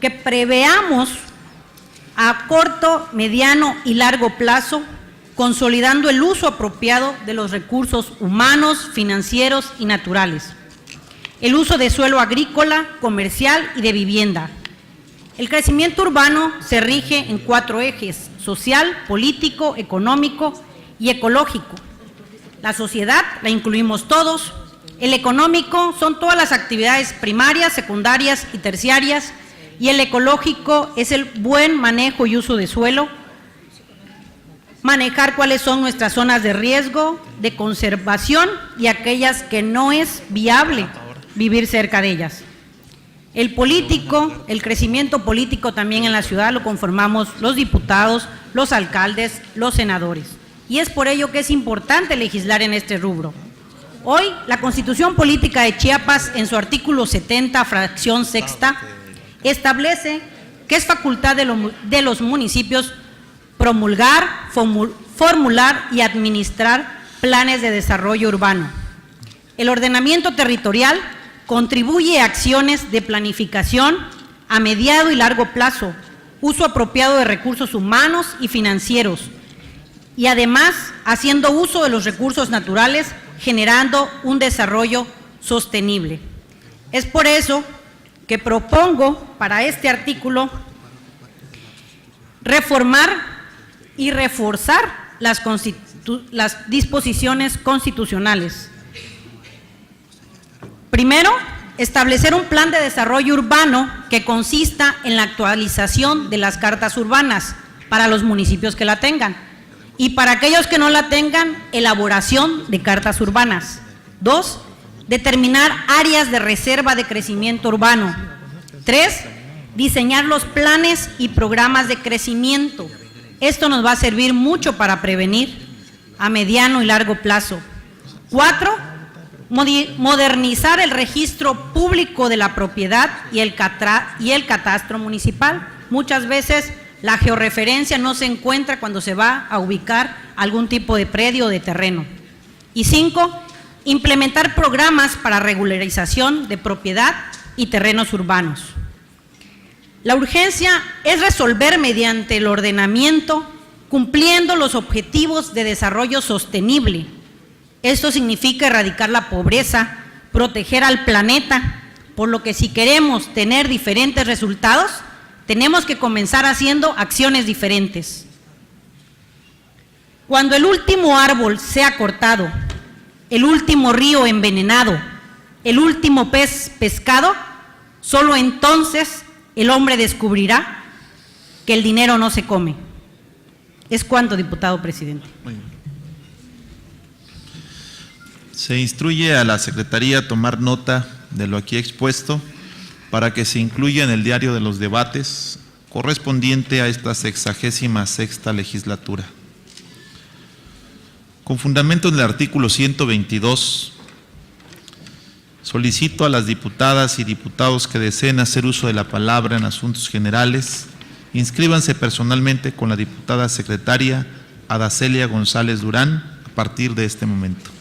que preveamos a corto, mediano y largo plazo, consolidando el uso apropiado de los recursos humanos, financieros y naturales. El uso de suelo agrícola, comercial y de vivienda. El crecimiento urbano se rige en 4 ejes: social, político, económico y ecológico. La sociedad la incluimos todos. El económico son todas las actividades primarias, secundarias y terciarias, y el ecológico es el buen manejo y uso de suelo, manejar cuáles son nuestras zonas de riesgo, de conservación y aquellas que no es viable vivir cerca de ellas. El político, el crecimiento político también en la ciudad lo conformamos los diputados, los alcaldes, los senadores. Y es por ello que es importante legislar en este rubro. Hoy, la Constitución Política de Chiapas, en su artículo 70, fracción sexta, establece que es facultad de los municipios promulgar, formular y administrar planes de desarrollo urbano. El ordenamiento territorial contribuye a acciones de planificación a mediano y largo plazo, uso apropiado de recursos humanos y financieros, y además haciendo uso de los recursos naturales, generando un desarrollo sostenible. Es por eso que propongo para este artículo reformar y reforzar las disposiciones constitucionales. Primero, establecer un plan de desarrollo urbano que consista en la actualización de las cartas urbanas para los municipios que la tengan y para aquellos que no la tengan, elaboración de cartas urbanas. 2, determinar áreas de reserva de crecimiento urbano. 3, diseñar los planes y programas de crecimiento. Esto nos va a servir mucho para prevenir a mediano y largo plazo. 4, modernizar el registro público de la propiedad y el catastro municipal. Muchas veces la georreferencia no se encuentra cuando se va a ubicar algún tipo de predio o de terreno. Y 5, implementar programas para regularización de propiedad y terrenos urbanos. La urgencia es resolver mediante el ordenamiento, cumpliendo los objetivos de desarrollo sostenible. Esto significa erradicar la pobreza, proteger al planeta, por lo que si queremos tener diferentes resultados, tenemos que comenzar haciendo acciones diferentes. Cuando el último árbol sea cortado, el último río envenenado, el último pez pescado, solo entonces el hombre descubrirá que el dinero no se come. Es cuanto, diputado presidente. Muy bien. Se instruye a la Secretaría a tomar nota de lo aquí expuesto para que se incluya en el diario de los debates correspondiente a esta 66ª legislatura. Con fundamento en el artículo 122, solicito a las diputadas y diputados que deseen hacer uso de la palabra en asuntos generales, inscríbanse personalmente con la diputada secretaria Adacelia González Durán a partir de este momento.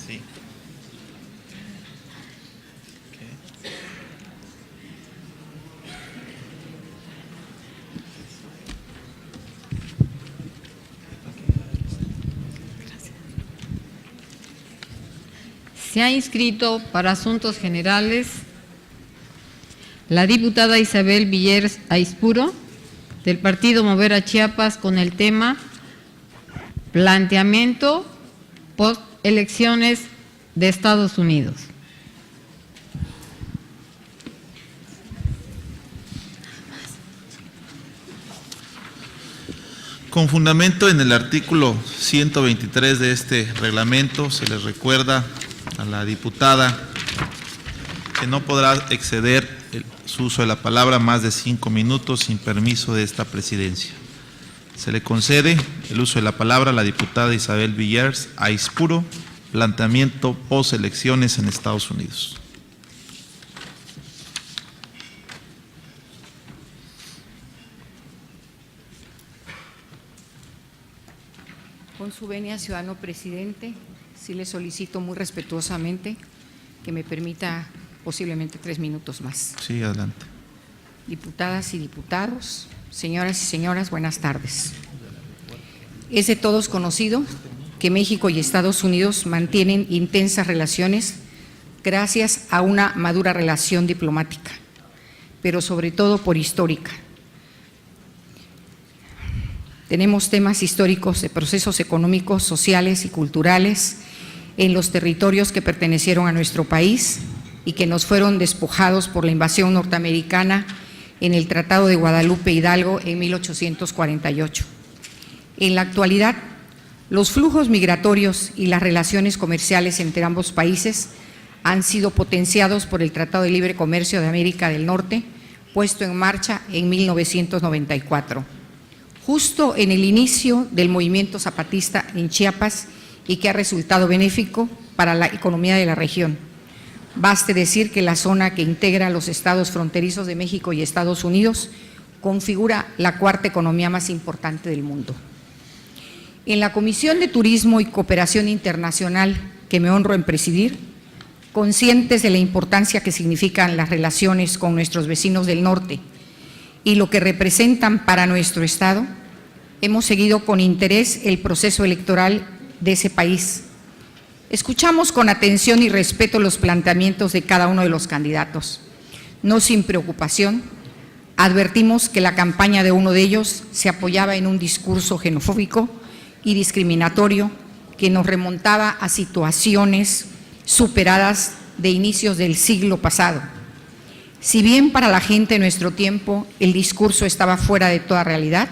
Sí. Se ha inscrito para asuntos generales la diputada Isabel Villers Aispuro, del partido Mover a Chiapas, con el tema Planteamiento post-elecciones de Estados Unidos. Con fundamento en el artículo 123 de este reglamento, se les recuerda a la diputada que no podrá exceder su uso de la palabra más de 5 minutos sin permiso de esta presidencia. Se le concede el uso de la palabra a la diputada Isabel Villers Aispuro, planteamiento post-elecciones en Estados Unidos. Con su venia, ciudadano presidente, sí le solicito muy respetuosamente que me permita posiblemente 3 minutos más. Sí, adelante. Diputadas y diputados, señoras y señores, buenas tardes. Es de todos conocido que México y Estados Unidos mantienen intensas relaciones gracias a una madura relación diplomática, pero sobre todo por histórica. Tenemos temas históricos de procesos económicos, sociales y culturales en los territorios que pertenecieron a nuestro país y que nos fueron despojados por la invasión norteamericana en el Tratado de Guadalupe Hidalgo en 1848. En la actualidad, los flujos migratorios y las relaciones comerciales entre ambos países han sido potenciados por el Tratado de Libre Comercio de América del Norte, puesto en marcha en 1994, justo en el inicio del movimiento zapatista en Chiapas y que ha resultado benéfico para la economía de la región. Baste decir que la zona que integra los estados fronterizos de México y Estados Unidos configura la cuarta economía más importante del mundo. En la Comisión de Turismo y Cooperación Internacional, que me honro en presidir, conscientes de la importancia que significan las relaciones con nuestros vecinos del norte y lo que representan para nuestro Estado, hemos seguido con interés el proceso electoral de ese país. Escuchamos con atención y respeto los planteamientos de cada uno de los candidatos. No sin preocupación, advertimos que la campaña de uno de ellos se apoyaba en un discurso xenofóbico y discriminatorio que nos remontaba a situaciones superadas de inicios del siglo pasado. Si bien para la gente de nuestro tiempo el discurso estaba fuera de toda realidad,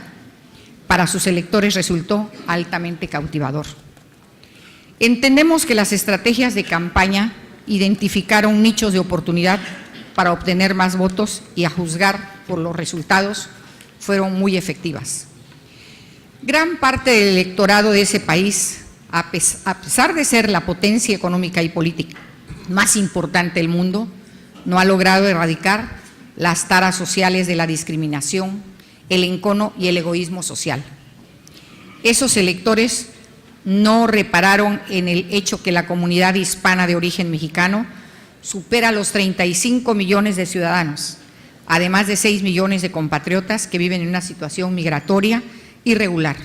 para sus electores resultó altamente cautivador. Entendemos que las estrategias de campaña identificaron nichos de oportunidad para obtener más votos y, a juzgar por los resultados, fueron muy efectivas. Gran parte del electorado de ese país, a pesar de ser la potencia económica y política más importante del mundo, no ha logrado erradicar las taras sociales de la discriminación, el encono y el egoísmo social. Esos electores no repararon en el hecho que la comunidad hispana de origen mexicano supera los 35 millones de ciudadanos, además de 6 millones de compatriotas que viven en una situación migratoria irregular.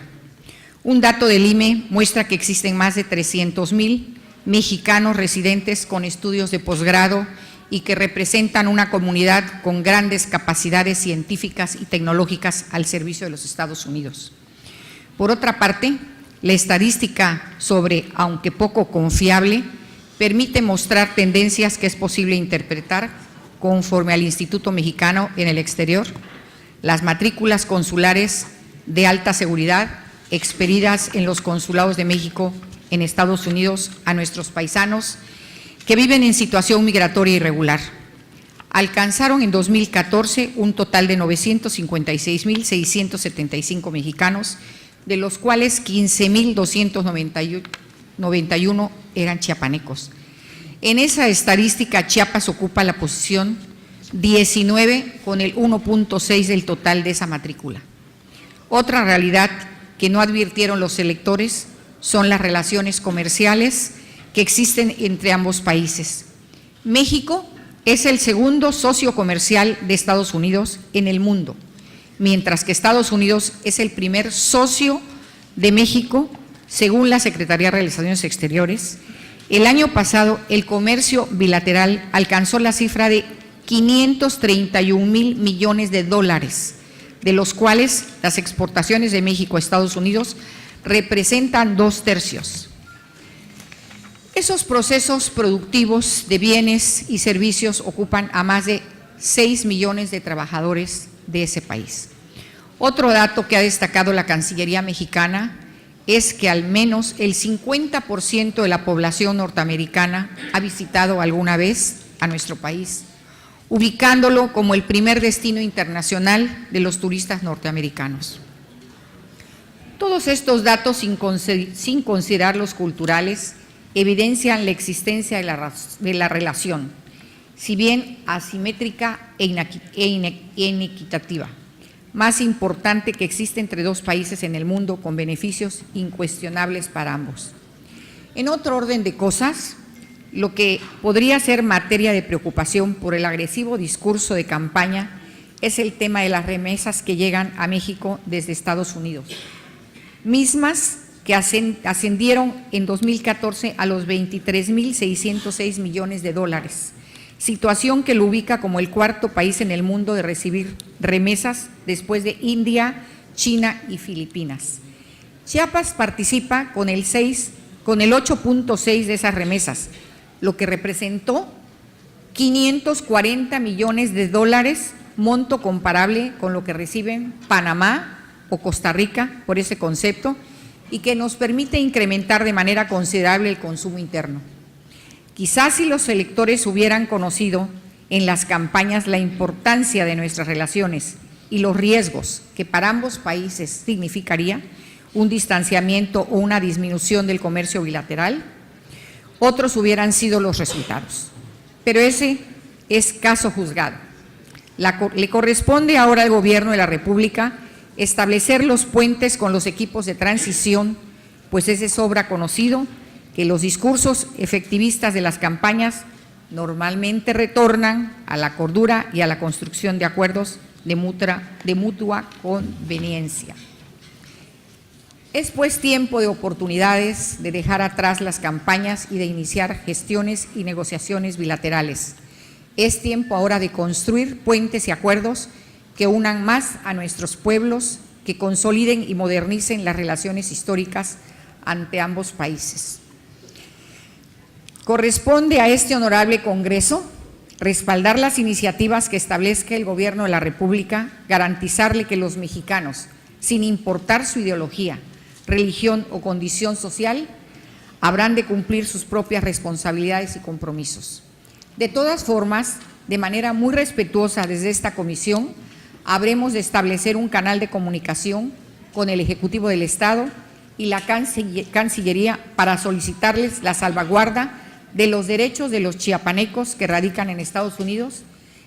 Un dato del IME muestra que existen más de 300,000 mexicanos residentes con estudios de posgrado y que representan una comunidad con grandes capacidades científicas y tecnológicas al servicio de los Estados Unidos. Por otra parte, la estadística sobre, aunque poco confiable, permite mostrar tendencias que es posible interpretar conforme al Instituto Mexicano en el Exterior, las matrículas consulares de alta seguridad expedidas en los consulados de México en Estados Unidos a nuestros paisanos que viven en situación migratoria irregular. Alcanzaron en 2014 un total de 956,675 mexicanos, de los cuales 15,291 eran chiapanecos. En esa estadística, Chiapas ocupa la posición 19 con el 1.6 del total de esa matrícula. Otra realidad que no advirtieron los electores son las relaciones comerciales que existen entre ambos países. México es el segundo socio comercial de Estados Unidos en el mundo, mientras que Estados Unidos es el primer socio de México, según la Secretaría de Relaciones Exteriores. El año pasado, el comercio bilateral alcanzó la cifra de 531,000 millones de dólares, de los cuales las exportaciones de México a Estados Unidos representan 2/3. Esos procesos productivos de bienes y servicios ocupan a más de 6 millones de trabajadores de ese país. Otro dato que ha destacado la Cancillería mexicana es que al menos el 50% de la población norteamericana ha visitado alguna vez a nuestro país, ubicándolo como el primer destino internacional de los turistas norteamericanos. Todos estos datos, sin considerar los culturales, evidencian la existencia de la relación, si bien asimétrica e inequitativa, más importante que existe entre dos países en el mundo con beneficios incuestionables para ambos. En otro orden de cosas, lo que podría ser materia de preocupación por el agresivo discurso de campaña es el tema de las remesas que llegan a México desde Estados Unidos, mismas que ascendieron en 2014 a los 23,606 millones de dólares, situación que lo ubica como el cuarto país en el mundo de recibir remesas después de India, China y Filipinas. Chiapas participa con el 8.6 de esas remesas, lo que representó 540 millones de dólares, monto comparable con lo que reciben Panamá o Costa Rica por ese concepto, y que nos permite incrementar de manera considerable el consumo interno. Quizás si los electores hubieran conocido en las campañas la importancia de nuestras relaciones y los riesgos que para ambos países significaría un distanciamiento o una disminución del comercio bilateral, otros hubieran sido los resultados. Pero ese es caso juzgado. Le corresponde ahora al Gobierno de la República establecer los puentes con los equipos de transición, pues es de sobra conocido que los discursos efectivistas de las campañas normalmente retornan a la cordura y a la construcción de acuerdos de mutua conveniencia. Es pues tiempo de oportunidades, de dejar atrás las campañas y de iniciar gestiones y negociaciones bilaterales. Es tiempo ahora de construir puentes y acuerdos que unan más a nuestros pueblos, que consoliden y modernicen las relaciones históricas ante ambos países. Corresponde a este honorable Congreso respaldar las iniciativas que establezca el Gobierno de la República, garantizarle que los mexicanos, sin importar su ideología, religión o condición social, habrán de cumplir sus propias responsabilidades y compromisos. De todas formas, de manera muy respetuosa desde esta comisión, habremos de establecer un canal de comunicación con el Ejecutivo del Estado y la Cancillería para solicitarles la salvaguarda de los derechos de los chiapanecos que radican en Estados Unidos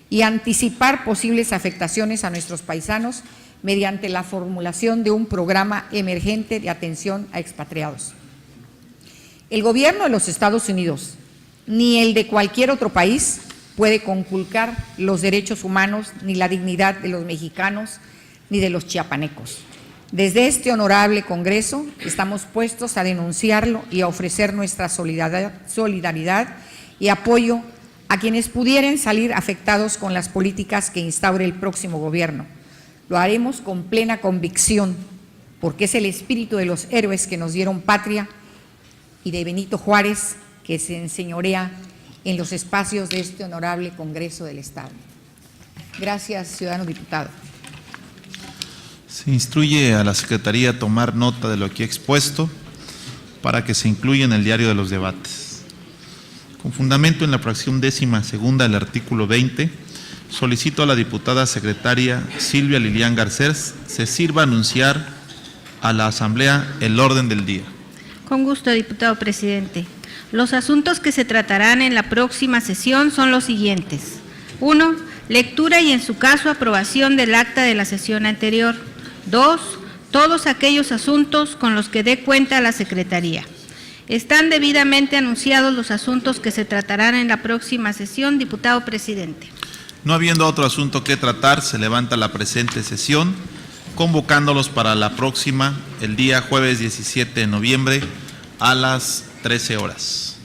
y anticipar posibles afectaciones a nuestros paisanos mediante la formulación de un programa emergente de atención a expatriados. El Gobierno de los Estados Unidos, ni el de cualquier otro país, puede conculcar los derechos humanos ni la dignidad de los mexicanos ni de los chiapanecos. Desde este honorable Congreso estamos puestos a denunciarlo y a ofrecer nuestra solidaridad y apoyo a quienes pudieran salir afectados con las políticas que instaure el próximo gobierno. Lo haremos con plena convicción, porque es el espíritu de los héroes que nos dieron patria y de Benito Juárez que se enseñorea en los espacios de este honorable Congreso del Estado. Gracias, ciudadano diputado. Se instruye a la Secretaría a tomar nota de lo aquí expuesto para que se incluya en el diario de los debates. Con fundamento en la fracción 12ª del artículo 20, solicito a la diputada secretaria Silvia Lilian Garcés se sirva anunciar a la Asamblea el orden del día. Con gusto, diputado presidente. Los asuntos que se tratarán en la próxima sesión son los siguientes. 1. Lectura y en su caso aprobación del acta de la sesión anterior. 2. Todos aquellos asuntos con los que dé cuenta la Secretaría. Están debidamente anunciados los asuntos que se tratarán en la próxima sesión, diputado presidente. No habiendo otro asunto que tratar, se levanta la presente sesión, convocándolos para la próxima, el día jueves 17 de noviembre, a las 13 horas.